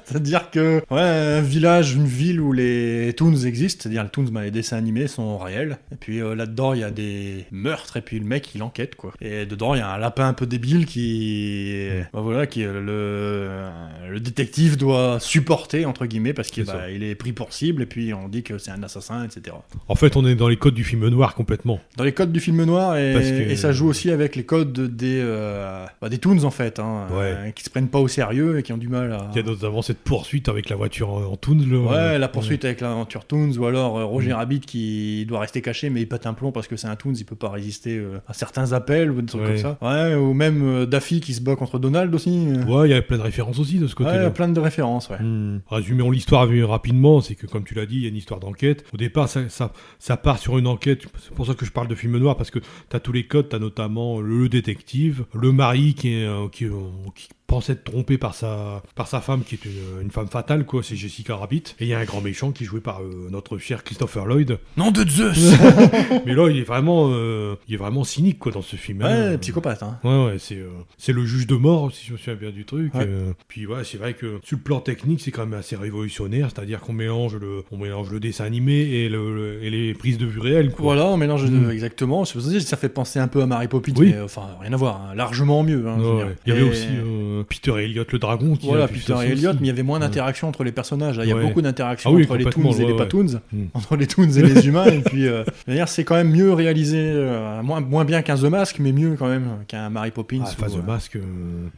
C'est-à-dire que, un village, une ville où les toons existent, c'est-à-dire les toons, les dessins animés sont réels. Et puis là-dedans, il y a des meurtres, et puis le mec, il enquête, quoi. Et dedans, il y a un lapin un peu débile qui le détective doit supporter, entre guillemets, parce qu'il il est pris pour cible, et puis on dit que c'est un assassin, etc. En fait, on est dans les codes du film noir complètement. Dans les codes du film noir, et ça joue aussi avec les codes des toons, en fait, qui se prennent pas au sérieux et qui ont du mal à... Il y a notamment cette poursuite avec la voiture en Toons. La poursuite avec l'aventure Toons, ou alors Roger Rabbit qui doit rester caché, mais il pète un plomb parce que c'est un Toons, il peut pas résister à certains appels ou des trucs comme ça. Ouais, ou même Daffy qui se bat contre Donald aussi. Ouais, il y a plein de références aussi de ce côté-là. Ouais, il y a plein de références, Résumons l'histoire rapidement, c'est que comme tu l'as dit, il y a une histoire d'enquête. Au départ, ça part sur une enquête, c'est pour ça que je parle de film noir, parce que t'as tous les codes, t'as notamment le détective, le mari qui pense être trompé par sa femme qui est une femme fatale, quoi, c'est Jessica Rabbit, et il y a un grand méchant qui est joué par notre cher Christopher Lloyd. Nom de Zeus. Mais là il est vraiment cynique, quoi, dans ce film. Psychopathe, hein. Ouais, c'est le juge de mort, si je me souviens bien du truc. Puis c'est vrai que sur le plan technique c'est quand même assez révolutionnaire, c'est-à-dire qu'on mélange le dessin animé et les prises de vue réelles, quoi. Voilà, on mélange exactement. Ça fait penser un peu à Mary Poppins, mais rien à voir, largement mieux. Il y avait aussi Peter et Elliot le dragon. Peter et Elliot, mais il y avait moins d'interaction entre les personnages. Il y a beaucoup d'interaction entre les Toons et les pas Toons, entre les Toons et les humains. Et puis, d'ailleurs, c'est quand même mieux réalisé, moins bien qu'un The Mask, mais mieux quand même qu'un Mary Poppins. The Mask,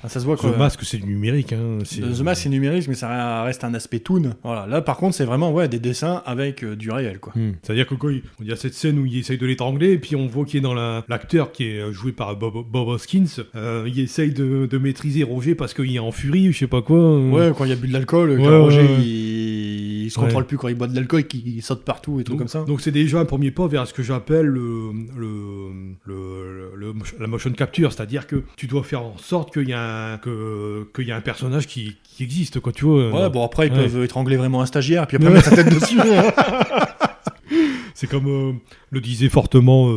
ça se voit, quoi. The Mask, c'est du numérique. The Mask, c'est numérique, mais ça reste un aspect Toon. Voilà. Là, par contre, c'est vraiment des dessins avec du réel, quoi. C'est-à-dire que il y a cette scène où il essaye de l'étrangler, et puis on voit qu'il est dans l'acteur qui est joué par Bob Hoskins. Il essaye de maîtriser Roger parce qu'il est en furie, je sais pas quoi. Ouais, quand il a bu de l'alcool, Roger, il se contrôle plus quand il boit de l'alcool, il saute partout et tout comme ça. Donc c'est déjà un premier pas vers ce que j'appelle la motion capture, c'est-à-dire que tu dois faire en sorte qu'il y a un personnage qui existe, quoi, tu vois. Après ils peuvent étrangler vraiment un stagiaire, puis après mettre sa tête dessus. C'est comme le disait fortement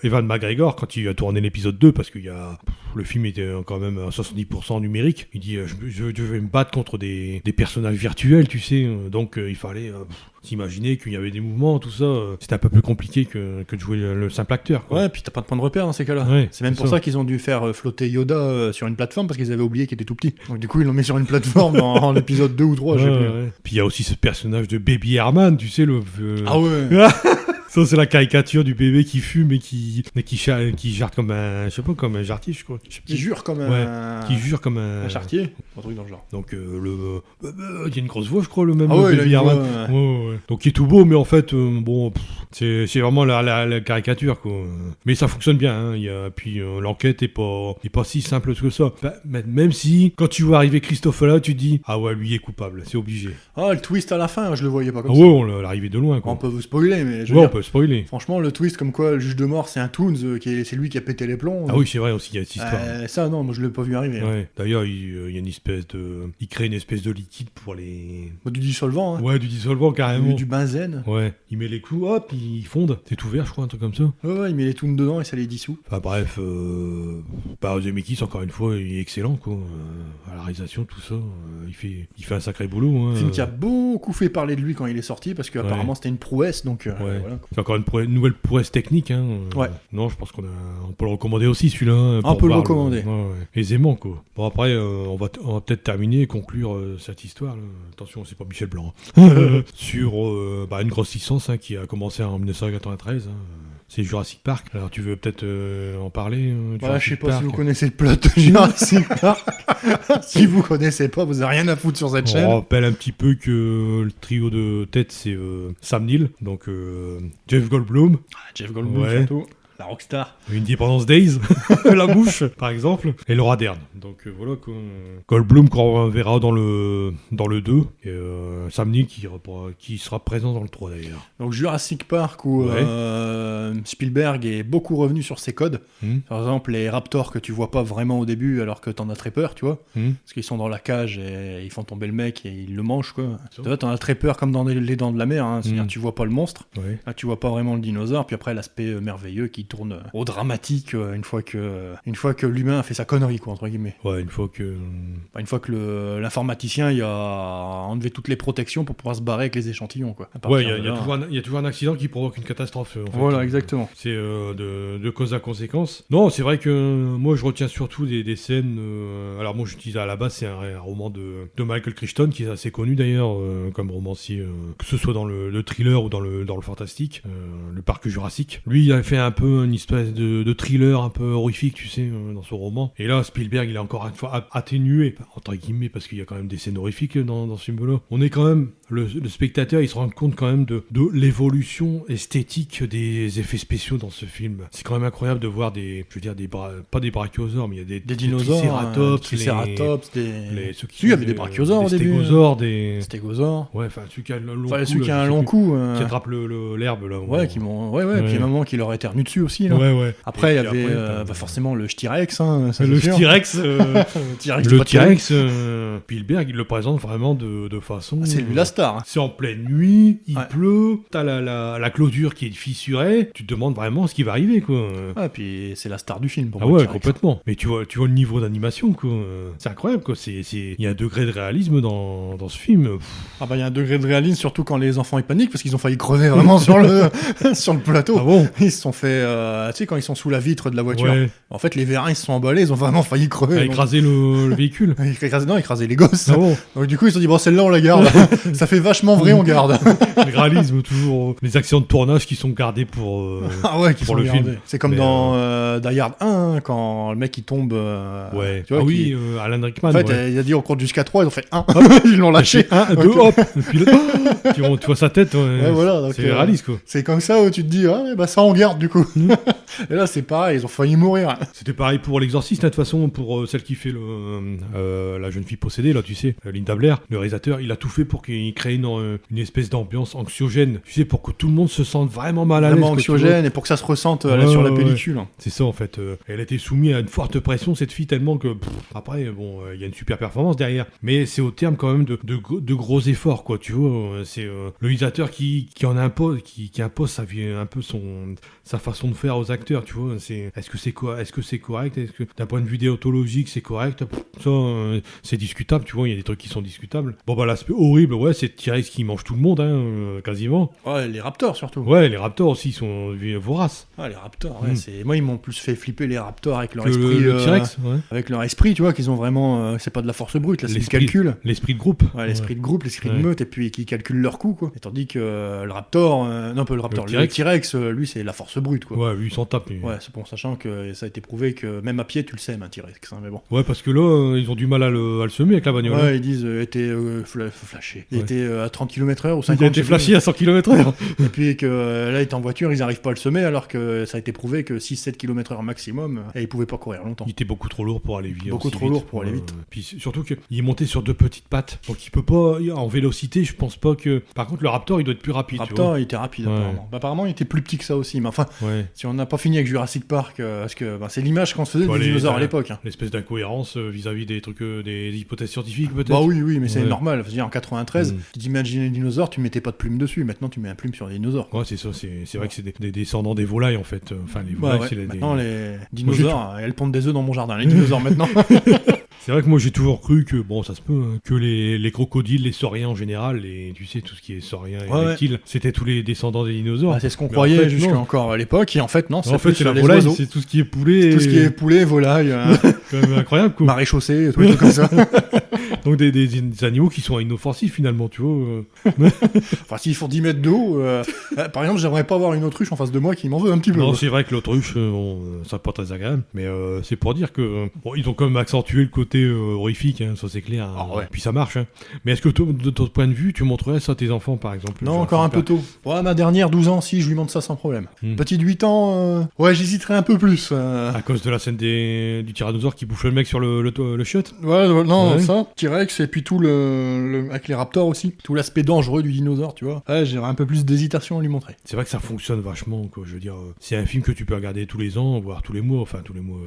Ewan McGregor quand il a tourné l'épisode 2, parce que le film était quand même à 70% numérique. Il dit je vais me battre contre des personnages virtuels, tu sais. Donc il fallait s'imaginer qu'il y avait des mouvements, tout ça. C'était un peu plus compliqué que de jouer le simple acteur, quoi. Ouais, puis t'as pas de point de repère dans ces cas-là. C'est même pour ça qu'ils ont dû faire flotter Yoda sur une plateforme, parce qu'ils avaient oublié qu'il était tout petit. Donc du coup, ils l'ont mis sur une plateforme dans l'épisode 2 ou 3, je sais plus. Puis il y a aussi ce personnage de Baby Herman, tu sais, Ah ouais. Ça, c'est la caricature du bébé qui fume et qui jarte comme un, je sais pas, comme un jartier, je crois. Qui jure comme qui jure comme un chartier, un truc dans le genre. Donc il y a une grosse voix, je crois, le même Baby Herman. Ouais. Donc il est tout beau, mais en fait, c'est vraiment la caricature, quoi. Mais ça fonctionne bien, hein. Puis l'enquête est pas si simple que ça. Même si, quand tu vois arriver Christophe là, tu te dis, ah ouais, lui est coupable, c'est obligé. Ah, le twist à la fin, je le voyais pas comme ça. Ouais, on l'a arrivé de loin, quoi. On peut vous spoiler, mais on peut spoiler. Franchement, le twist comme quoi le juge de mort c'est un Toons, c'est lui qui a pété les plombs. Ah oui, c'est vrai aussi, il y a cette histoire. Ça, non, moi je l'ai pas vu arriver. Ouais. D'ailleurs, il y a une espèce de. Il crée une espèce de liquide pour les. Du dissolvant, hein. Ouais, du dissolvant carrément. Du benzène. Ouais. Il met les clous, hop, ils fondent. C'est tout vert, je crois, un truc comme ça. Ouais, il met les Toons dedans et ça les dissout. Enfin bref, Zemeckis, encore une fois, il est excellent, quoi. À la réalisation, tout ça, il fait un sacré boulot. Hein. Un film qui a beaucoup fait parler de lui quand il est sorti, parce qu'apparemment c'était une prouesse, donc. Ouais. Voilà. C'est encore une nouvelle prouesse technique. Hein. Ouais. Non, je pense qu'on peut le recommander aussi celui-là. Hein, On peut le recommander. Aisément quoi. Bon après, on va peut-être terminer et conclure cette histoire. Là. Attention, c'est pas Michel Blanc. Hein. Sur une grosse licence qui a commencé en 1993. Hein. C'est Jurassic Park. Alors tu veux peut-être en parler je sais pas si vous connaissez le plot de Jurassic Park. Si vous connaissez pas, vous avez rien à foutre sur cette chaîne. On rappelle un petit peu que le trio de tête c'est Sam Neill, donc Jeff Goldblum. Jeff Goldblum surtout. La rockstar. Independence Days, la mouche, par exemple, et Laura Dern. Donc voilà, Goldblum qu'on verra dans le 2, et Sam Neill qui sera présent dans le 3 d'ailleurs. Donc Jurassic Park où Spielberg est beaucoup revenu sur ses codes. Par exemple, les raptors que tu vois pas vraiment au début alors que t'en as très peur, tu vois. Parce qu'ils sont dans la cage et ils font tomber le mec et ils le mangent, quoi. Tu vois, t'en as très peur comme dans les Dents de la Mer, hein. C'est-à-dire tu vois pas le monstre, là, tu vois pas vraiment le dinosaure, puis après l'aspect merveilleux qui tourne au dramatique une fois que l'humain a fait sa connerie, quoi, entre guillemets. Ouais, une fois que l'informaticien il a enlevé toutes les protections pour pouvoir se barrer avec les échantillons, quoi. Ouais, il y a toujours un accident qui provoque une catastrophe. En fait. Voilà, exactement. C'est de cause à conséquence. Non, c'est vrai que moi je retiens surtout des scènes. Alors moi j'utilise à la base c'est un roman de Michael Crichton qui est assez connu d'ailleurs comme romancier, que ce soit dans le thriller ou dans le fantastique, le parc Jurassique. Lui il a fait un peu une espèce de thriller un peu horrifique, tu sais, dans son roman. Et là Spielberg il a encore une fois atténué entre guillemets parce qu'il y a quand même des scènes horrifiques dans ce film-là. On est quand même le spectateur il se rend compte quand même de l'évolution esthétique des effets spéciaux dans ce film. C'est quand même incroyable de voir pas des brachiosaures, mais il y a des dinosaures, Triceratops, il y avait des brachiosaures au début. Stégosaures. Ouais, enfin celui qui a un long cou, qui attrape l'herbe là. Ouais, puis il y a un moment qui leur éternue dessus aussi là. Ouais. Après il y avait forcément le T-Rex, hein, le T-Rex. Le T-Rex, Spielberg il le présente vraiment de façon. C'est lui la star. Hein. C'est en pleine nuit, il pleut, t'as la clôture qui est fissurée, tu te demandes vraiment ce qui va arriver, quoi. Ah, puis c'est la star du film pour moi. Ah ouais, complètement. Mais tu vois le niveau d'animation, quoi. C'est incroyable, quoi. Il y a un degré de réalisme dans ce film. Ah bah il y a un degré de réalisme surtout quand les enfants ils paniquent parce qu'ils ont failli crever vraiment sur le plateau. Ah bon? Ils se sont fait, tu sais, quand ils sont sous la vitre de la voiture. Ouais. En fait, les vérins ils se sont emballés, ils ont vraiment failli crever. Écraser le véhicule. Écraser les gosses. Ah bon? Donc du coup ils se sont dit bon celle-là on la garde. Ça fait vachement vrai, on garde. Le réalisme toujours. Les accidents de tournage qui sont gardés pour le film. C'est comme dans Die Hard 1 hein, quand le mec il tombe. Ouais. Tu vois, Alan Rickman. En fait, il a dit on compte jusqu'à 3, ils ont fait 1. Ils l'ont lâché. 1, 2, hop. Et puis là, tu vois sa tête. Ouais, voilà, donc, c'est réaliste, quoi. C'est comme ça où tu te dis ça on garde du coup. Et là c'est pareil, ils ont failli mourir. C'était pareil pour l'exorciste, de toute façon, pour celle qui fait la jeune fille possédée, là, tu sais, Linda Blair, le réalisateur, il a tout fait pour qu'il crée une espèce d'ambiance anxiogène, tu sais, pour que tout le monde se sente vraiment mal à l'aise. Vraiment anxiogène, et pour que ça se ressente sur la pellicule. C'est ça, en fait. Elle a été soumise à une forte pression, cette fille, tellement que, après, bon, il y a une super performance derrière. Mais c'est au terme, quand même, de gros efforts, quoi, tu vois. C'est le réalisateur qui en impose, qui impose un peu sa façon de faire aux acteurs, tu vois. Est-ce que c'est correct? Est-ce que, d'un point de vue déontologique, c'est correct? Ça, c'est discutable, tu vois, il y a des trucs qui sont discutables. Bon, bah, l'aspect horrible, ouais, c'est T-Rex qui mange tout le monde, hein, quasiment. Ouais, les raptors, surtout. Ouais, les raptors aussi, ils sont voraces. Ouais, les raptors, ouais, moi, ils m'ont plus fait flipper les raptors avec leur esprit. Le T-Rex, ouais. Avec leur esprit, tu vois, qu'ils ont vraiment. C'est pas de la force brute, là, c'est du calcul. L'esprit de groupe. Ouais, l'esprit de groupe, l'esprit de meute, et puis qui calculent leur coup, quoi. Et tandis que le raptor, le T-Rex, lui, c'est la force brute, quoi. Ouais, lui, il s'en tape. Ouais, c'est bon, sachant que ça a été prouvé que même à pied, tu le sèmes, un T-Rex, hein, mais bon. Ouais, parce que là, ils ont du mal à le semer avec la bagnole. Ouais, ils disent, était flashé. Il était à 30 km/h ou 50 km/h. Il a été flashé à 100 km/h. Et puis que là, il est en voiture, ils n'arrivent pas à le semer, alors que ça a été prouvé que 6-7 km/h maximum, et il pouvait pas courir longtemps. Il était beaucoup trop lourd pour aller vite. Beaucoup trop lourd pour aller vite. Puis surtout qu'il est monté sur 2 petites pattes, donc il peut pas, en vélocité, je pense pas que. Par contre, le Raptor, il doit être plus rapide. Raptor, il était rapide, apparemment. Bah, apparemment, il était plus petit que ça aussi, mais enfin, si on n'a pas fini avec Jurassic Park, parce que c'est l'image qu'on se faisait des dinosaures à l'époque. Hein. L'espèce d'incohérence vis-à-vis des trucs, des hypothèses scientifiques, peut-être. Bah oui, mais c'est normal. Je veux dire, en 93, tu t'imagines les dinosaures, tu mettais pas de plume dessus. Maintenant, tu mets un plume sur les dinosaures. Ouais, c'est ça. C'est vrai que c'est des descendants des volailles, en fait. Enfin, les volailles, c'est maintenant, Maintenant, les dinosaures, elles pondent des œufs dans mon jardin, les dinosaures maintenant. C'est vrai que moi j'ai toujours cru que, bon ça se peut, hein, que les crocodiles, les sauriens en général, tu sais tout ce qui est saurien et reptiles, c'était tous les descendants des dinosaures. Bah, c'est ce qu'on Mais croyait en fait, jusqu'à non. encore à l'époque, et en fait non, En fait c'est la volaille, c'est tout ce qui est poulet. Tout ce qui est poulet, volaille, quand même incroyable quoi. maréchaussée, tous les trucs comme ça. Donc des animaux qui sont inoffensifs finalement, tu vois. Enfin, s'ils font 10 mètres d'eau, par exemple, j'aimerais pas avoir une autruche en face de moi qui m'en veut un petit peu. Non, quoi. c'est vrai que l'autruche, bon, ça pas très agréable, mais c'est pour dire que bon, ils ont quand même accentué le côté horrifique, hein, ça c'est clair. Hein. Ah ouais. Puis ça marche. Hein. Mais est-ce que de ton point de vue, tu montrerais ça à tes enfants par exemple? Non, Genre, encore un peu tôt. Ouais, ma dernière, 12 ans, si, je lui montre ça sans problème. Petite 8 ans, ouais, j'hésiterais un peu plus. À cause de la scène du tyrannosaure qui bouffe le mec sur le chiotte? Ouais, non, Ouais. ça, T-Rex, et puis tout avec les raptors aussi, tout l'aspect dangereux du dinosaure, tu vois. Ouais, j'aurais un peu plus d'hésitation à lui montrer. C'est vrai que ça fonctionne vachement, quoi. Je veux dire, c'est un film que tu peux regarder tous les ans, voire tous les mois, enfin tous les mois.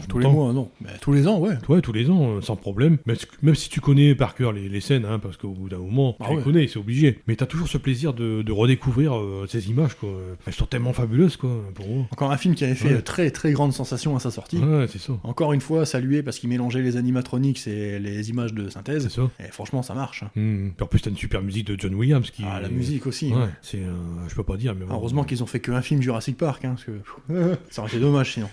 Tous les mois, non. Mais tous les ans, ouais. Ouais, tous les ans, sans problème. Même si tu connais par cœur les scènes, hein, parce qu'au bout d'un moment, tu les connais, c'est obligé. Mais t'as toujours ce plaisir de redécouvrir ces images, quoi. Elles sont tellement fabuleuses, quoi, pour moi. Encore un film qui avait fait très très grande sensation à sa sortie. Ouais, c'est ça. Encore une fois, salué parce qu'il mélangeait les animatronics et les images de synthèse. C'est ça. Et franchement, ça marche. Puis en plus, t'as une super musique de John Williams qui. Ah, la musique aussi. Ouais, hein. c'est. Je peux pas dire, mais. Heureusement qu'ils ont fait qu'un film Jurassic Park, hein, parce que ça aurait été dommage sinon.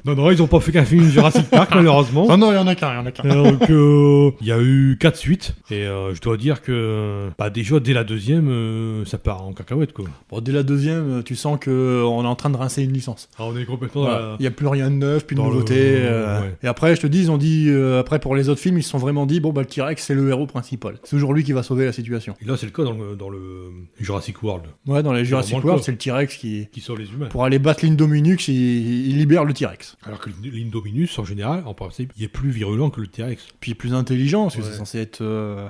Non, ils ont pas fait qu'un film Jurassic Park, malheureusement. Ah non, il y en a qu'un, Donc, il y a eu 4 suites, et je dois dire que, bah, déjà, dès la deuxième, ça part en cacahuète, quoi. Bon, dès la deuxième, tu sens qu'on est en train de rincer une licence. Ah, on est complètement Voilà. Il n'y a plus rien de neuf, plus de dans nouveautés. ouais. Et après, je te dis, ils ont dit, après pour les autres films, ils se sont vraiment dit, bon, bah, le T-Rex, c'est le héros principal. C'est toujours lui qui va sauver la situation. Et là, c'est le cas dans le Jurassic World, Ouais, dans les Jurassic vraiment le World, cas. c'est le T-Rex qui, qui sauve les humains. pour aller battre l'Indominus, il libère le T-Rex. Alors que l'Indominus, en général, en principe, il est plus virulent que le T-Rex. Puis plus intelligent, parce que Ouais. c'est censé être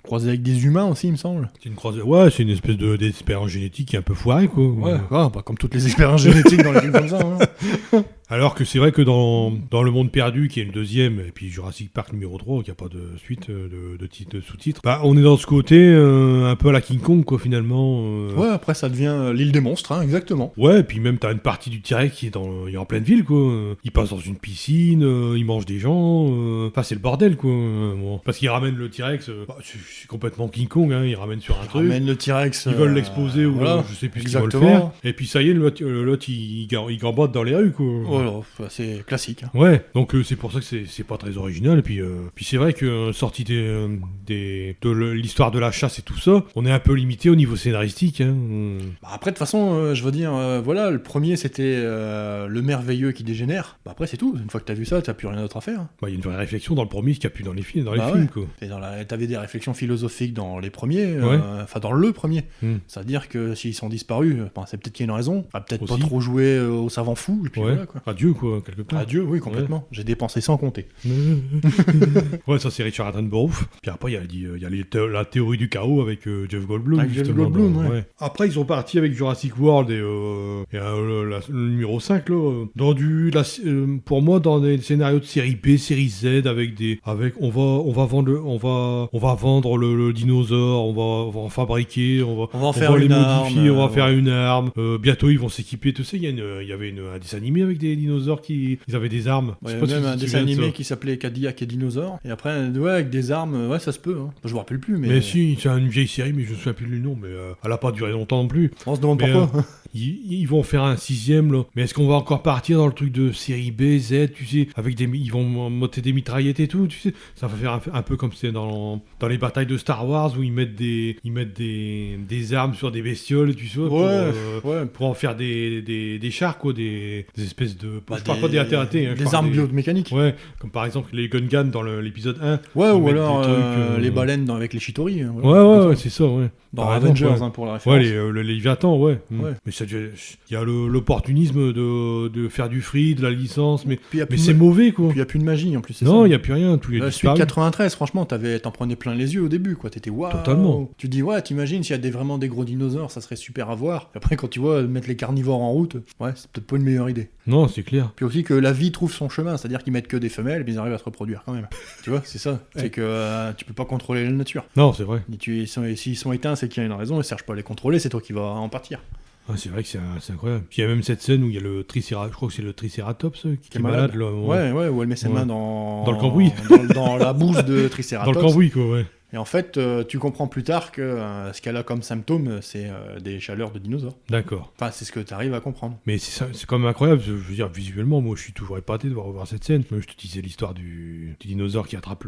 croisé avec des humains aussi, il me semble. C'est une croisée. Ouais, c'est une espèce d'expérience génétique qui est un peu foirée, quoi. Ouais, bah, comme toutes les expériences génétiques dans les films comme ça. Hein. Alors que c'est vrai que dans Le Monde Perdu, qui est le deuxième, et puis Jurassic Park numéro 3, qui a pas de suite de sous-titres, bah, on est dans ce côté un peu à la King Kong, quoi, finalement. Ouais, après ça devient l'île des monstres, hein, exactement. Ouais, et puis même t'as une partie du T-Rex qui est en pleine ville, quoi. Il passe dans une piscine, il mange des gens. Enfin, c'est le bordel, quoi. Bon. Parce qu'il ramène le T-Rex, bah, c'est complètement King Kong, hein. Il ramène sur un truc. Ramène le T-Rex. Ils veulent l'exposer ou voilà, je sais plus ce qu'ils veulent exactement. faire. Et puis ça y est, l'autre il gambote dans les rues, quoi. Voilà, c'est classique. Hein. Ouais, donc c'est pour ça que c'est pas très original. Et puis c'est vrai que sorti l'histoire de la chasse et tout ça, on est un peu limité au niveau scénaristique. Hein. Bah après, de toute façon, je veux dire, voilà, le premier c'était le merveilleux qui dégénère. Bah après, c'est tout. Une fois que t'as vu ça, t'as plus rien d'autre à faire. Bah, il y a une vraie réflexion dans le premier, ce qu'il n'y a plus dans les films, Bah films ouais. quoi. Et t'avais des réflexions philosophiques dans les premiers, Ouais. enfin dans le premier. Hmm. C'est-à-dire que s'ils sont disparus, c'est peut-être qu'il y a une raison. Peut-être pas Aussi. trop jouer au savant fou. Et puis Ouais. voilà, quoi. Adieu, quoi, quelque part. Adieu, oui, complètement. J'ai dépensé sans compter. Ouais, ça c'est Richard Attenborough. Puis après, il y a la théorie du chaos avec Jeff Goldblum. Avec Jeff justement, Goldblum, ouais. Après, ils sont partis avec Jurassic World et le numéro 5, là. Pour moi, dans des scénarios de série B, série Z, on va vendre le dinosaure, on va en fabriquer, on va en faire les une modifier, arme, on va faire ouais. une arme. Bientôt, ils vont s'équiper. Tu sais, il y avait un dessin animé avec des dinosaures ils avaient des armes. Je Ouais, sais pas si même tu un te dessin souviens de animé ça. qui s'appelait Cadillac et Dinosaure. Et après, ouais, avec des armes, ouais, ça se peut. Hein. Je me rappelle plus, mais. Mais si, c'est une vieille série, mais je ne me souviens plus du nom, mais elle a pas duré longtemps non plus. On se demande Mais, pourquoi. Ils vont faire un 6ème, là. Mais est-ce qu'on va encore partir dans le truc de série B, Z, tu sais, avec ils vont monter des mitraillettes et tout, tu sais. Ça va faire un peu comme c'est dans les batailles de Star Wars où ils mettent des armes sur des bestioles, tu sais, Ouais. pour en faire des chars, quoi, des espèces de. Bah, je parle pas des AT-AT, hein, je des parle armes biomécaniques. Ouais, comme par exemple les Gungans dans l'épisode 1. Ouais, Ils ou mettent alors des trucs, les baleines avec les Chitori. hein, Ouais, voilà. ouais, c'est ça, ouais. Dans Par exemple, Avengers, ouais. hein, pour la référence. Ouais, le Léviathan, ouais. Ouais. Mais il y a l'opportunisme de faire du free, de la licence, mais Puis, c'est mauvais, quoi. il n'y a plus de magie en plus. C'est Non, ça. il n'y a plus rien, tous les Celui de disparus. 93, franchement, t'en prenais plein les yeux au début, quoi. T'étais waouh. Totalement. Tu dis, ouais, t'imagines s'il y a vraiment des gros dinosaures, ça serait super à voir. Puis après, quand tu vois mettre les carnivores en route, ouais, c'est peut-être pas une meilleure idée. Non, c'est clair. Puis aussi que la vie trouve son chemin, c'est-à-dire qu'ils mettent que des femelles, mais ils arrivent à se reproduire quand même. Tu vois, c'est ça. C'est que tu peux pas contrôler la nature. Non, c'est vrai. S'ils sont éteints, c'est qu'il y a une raison, et cherche pas à les contrôler, c'est toi qui vas en partir. Ah, c'est vrai que c'est incroyable. Puis il y a même cette scène où il y a le Tricératops, je crois que c'est le Triceratops qui est malade. Là, Ouais, où elle met ses mains dans le cambouis. dans la bouche de Triceratops. Dans le cambouis, quoi, ouais. Et en fait, tu comprends plus tard que ce qu'elle a comme symptôme, c'est des chaleurs de dinosaures. D'accord. Enfin, c'est ce que tu arrives à comprendre. Mais c'est quand même incroyable, je veux dire, visuellement, moi je suis toujours épaté de revoir cette scène. Moi, je te disais l'histoire du dinosaure qui attrape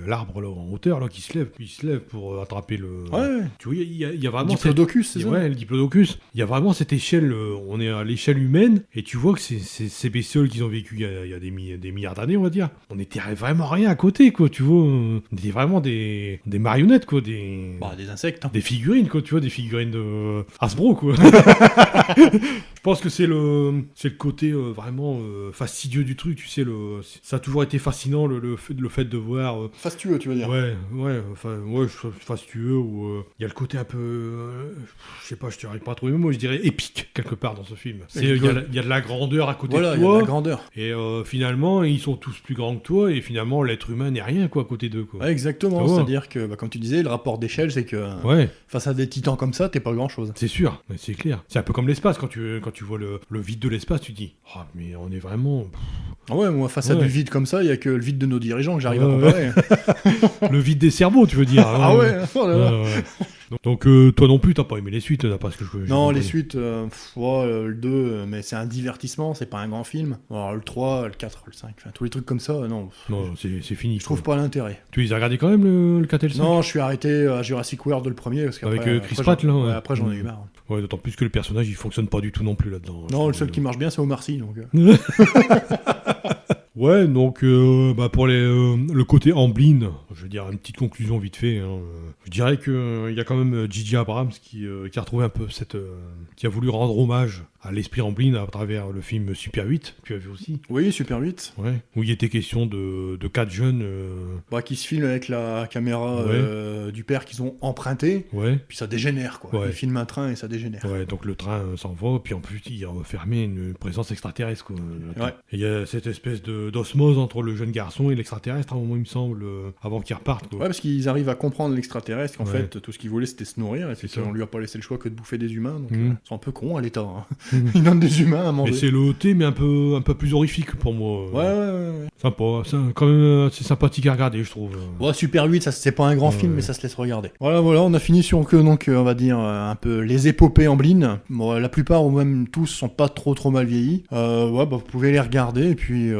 l'arbre là, en hauteur, là, qui se lève pour attraper le... Ouais. Tu vois, il y a vraiment... Diplodocus, c'est ça? Ouais, le Diplodocus. Il y a vraiment cette échelle, on est à l'échelle humaine, et tu vois que ces bestioles qu'ils ont vécu il y a des milliards d'années, on va dire, on était vraiment rien à côté, quoi, tu vois. On était vraiment des marionnettes, quoi, des insectes. Hein. Des figurines, quoi, tu vois, des figurines de Hasbro, quoi. Je pense que c'est le côté vraiment fastidieux du truc, tu sais, ça a toujours été fascinant, le fait de voir... fastueux, tu veux dire? Ouais, fastueux, ou il y a le côté un peu... je sais pas, je t'arrive pas à trouver le mot, je dirais épique, quelque part, dans ce film. Il y a de la grandeur à côté de toi. Voilà, il y a de la grandeur. Et finalement, ils sont tous plus grands que toi, et finalement, l'être humain n'est rien, quoi, à côté d'eux, quoi. Ouais, exactement, c'est-à-dire que, comme tu disais, le rapport d'échelle, c'est que face à des titans comme ça, t'es pas grand-chose. C'est sûr, c'est clair. C'est un peu comme l'espace, quand tu vois le vide de l'espace, tu te dis, oh, mais on est vraiment... Ouais, moi, face à du vide comme ça, il y a que le vide de nos dirigeants que j'arrive à comparer. Le vide des cerveaux, tu veux dire. Ah ouais, oh là là. Donc toi non plus, t'as pas aimé les suites, d'après ce que je... Non, les suites, le 2, mais c'est un divertissement, c'est pas un grand film. Alors le 3, le 4, le 5, enfin, tous les trucs comme ça, non. Non, c'est fini. Je trouve pas l'intérêt. Tu les as regardés quand même, le 4 et le 5? Non, je suis arrêté à Jurassic World le premier. Parce avec Chris Pratt, là. Ouais, après, j'en ai eu marre. Ouais, d'autant plus que le personnage, il fonctionne pas du tout non plus là-dedans. Non, le seul qui marche bien, c'est Omar Sy, donc... Ouais, donc pour le côté Amblin, je veux dire une petite conclusion vite fait. Hein, je dirais que il y a quand même J.J. Abrams qui a retrouvé un peu qui a voulu rendre hommage à l'esprit Amblin à travers le film Super 8. Tu as vu aussi? Oui, Super 8. Ouais. Où il était question de 4 jeunes qui se filment avec la caméra du père qu'ils ont emprunté. Ouais. Puis ça dégénère, quoi. Ouais. Ils filment un train et ça dégénère. Ouais, donc le train s'en va, puis en plus il a refermé une présence extraterrestre, quoi. Ouais. Et il y a cette espèce d'osmose entre le jeune garçon et l'extraterrestre, à un moment, il me semble, avant qu'ils repartent, quoi. Ouais, parce qu'ils arrivent à comprendre l'extraterrestre, qu'en fait, tout ce qu'ils voulaient, c'était se nourrir, et puis on lui a pas laissé le choix que de bouffer des humains, donc ils sont un peu cons à l'état. Hein. Ils donnent des humains à manger. Mais c'est le OT, mais un peu plus horrifique pour moi. Ouais. Sympa, quand même assez sympathique à regarder, je trouve. Ouais, Super 8, ça c'est pas un grand film, mais ça se laisse regarder. Voilà, on a fini sur donc on va dire un peu les épopées Amblin. Bon, la plupart, ou même tous, sont pas trop mal vieillis. Vous pouvez les regarder, et puis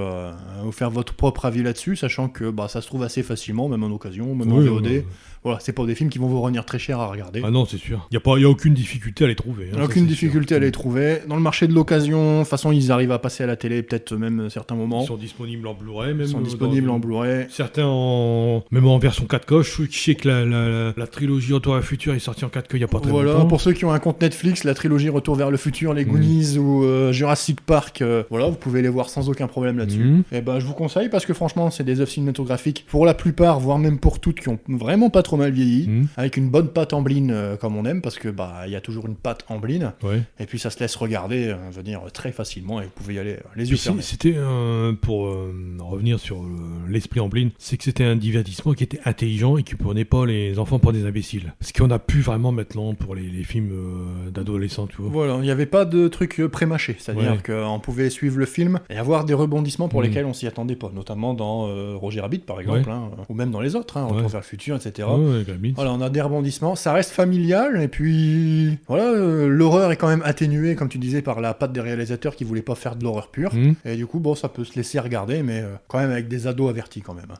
vous faire votre propre avis là-dessus, sachant que ça se trouve assez facilement, même en occasion, même en VOD. Voilà, c'est pas des films qui vont vous revenir très cher à regarder. Ah non, c'est sûr. Il y a aucune difficulté à les trouver. Hein, aucune difficulté à les trouver. Dans le marché de l'occasion, de toute façon, ils arrivent à passer à la télé, peut-être même certains moments. Ils sont disponibles en Blu-ray, même. Ils sont disponibles en Blu-ray. Certains même en version 4K. Je sais que la trilogie Retour vers le futur est sortie en 4K il y a pas très longtemps. Voilà, pour ceux qui ont un compte Netflix, la trilogie Retour vers le futur, les Goonies ou Jurassic Park, vous pouvez les voir sans aucun problème là-dessus. Et je vous conseille parce que franchement, c'est des œuvres cinématographiques pour la plupart, voire même pour toutes, qui ont vraiment pas trop mal vieilli. Avec une bonne patte Amblin comme on aime, parce que il y a toujours une patte Amblin, et puis ça se laisse regarder, je veux dire, très facilement, et vous pouvez y aller les yeux fermés. C'était pour revenir sur l'esprit Amblin, c'est que c'était un divertissement qui était intelligent et qui prenait pas les enfants pour des imbéciles. Ce qu'on a pu vraiment maintenant pour les films d'adolescents, tu vois. Voilà, il n'y avait pas de trucs prémâchés, c'est-à-dire qu'on pouvait suivre le film et avoir des rebondissements pour lesquels on s'y attendait pas, notamment dans Roger Rabbit par exemple, ou même dans les autres, Retour vers le futur, etc. Voilà, on a des rebondissements, ça reste familial, et puis voilà, l'horreur est quand même atténuée, comme tu disais, par la patte des réalisateurs qui voulaient pas faire de l'horreur pure, et du coup, ça peut se laisser regarder, mais quand même avec des ados avertis quand même.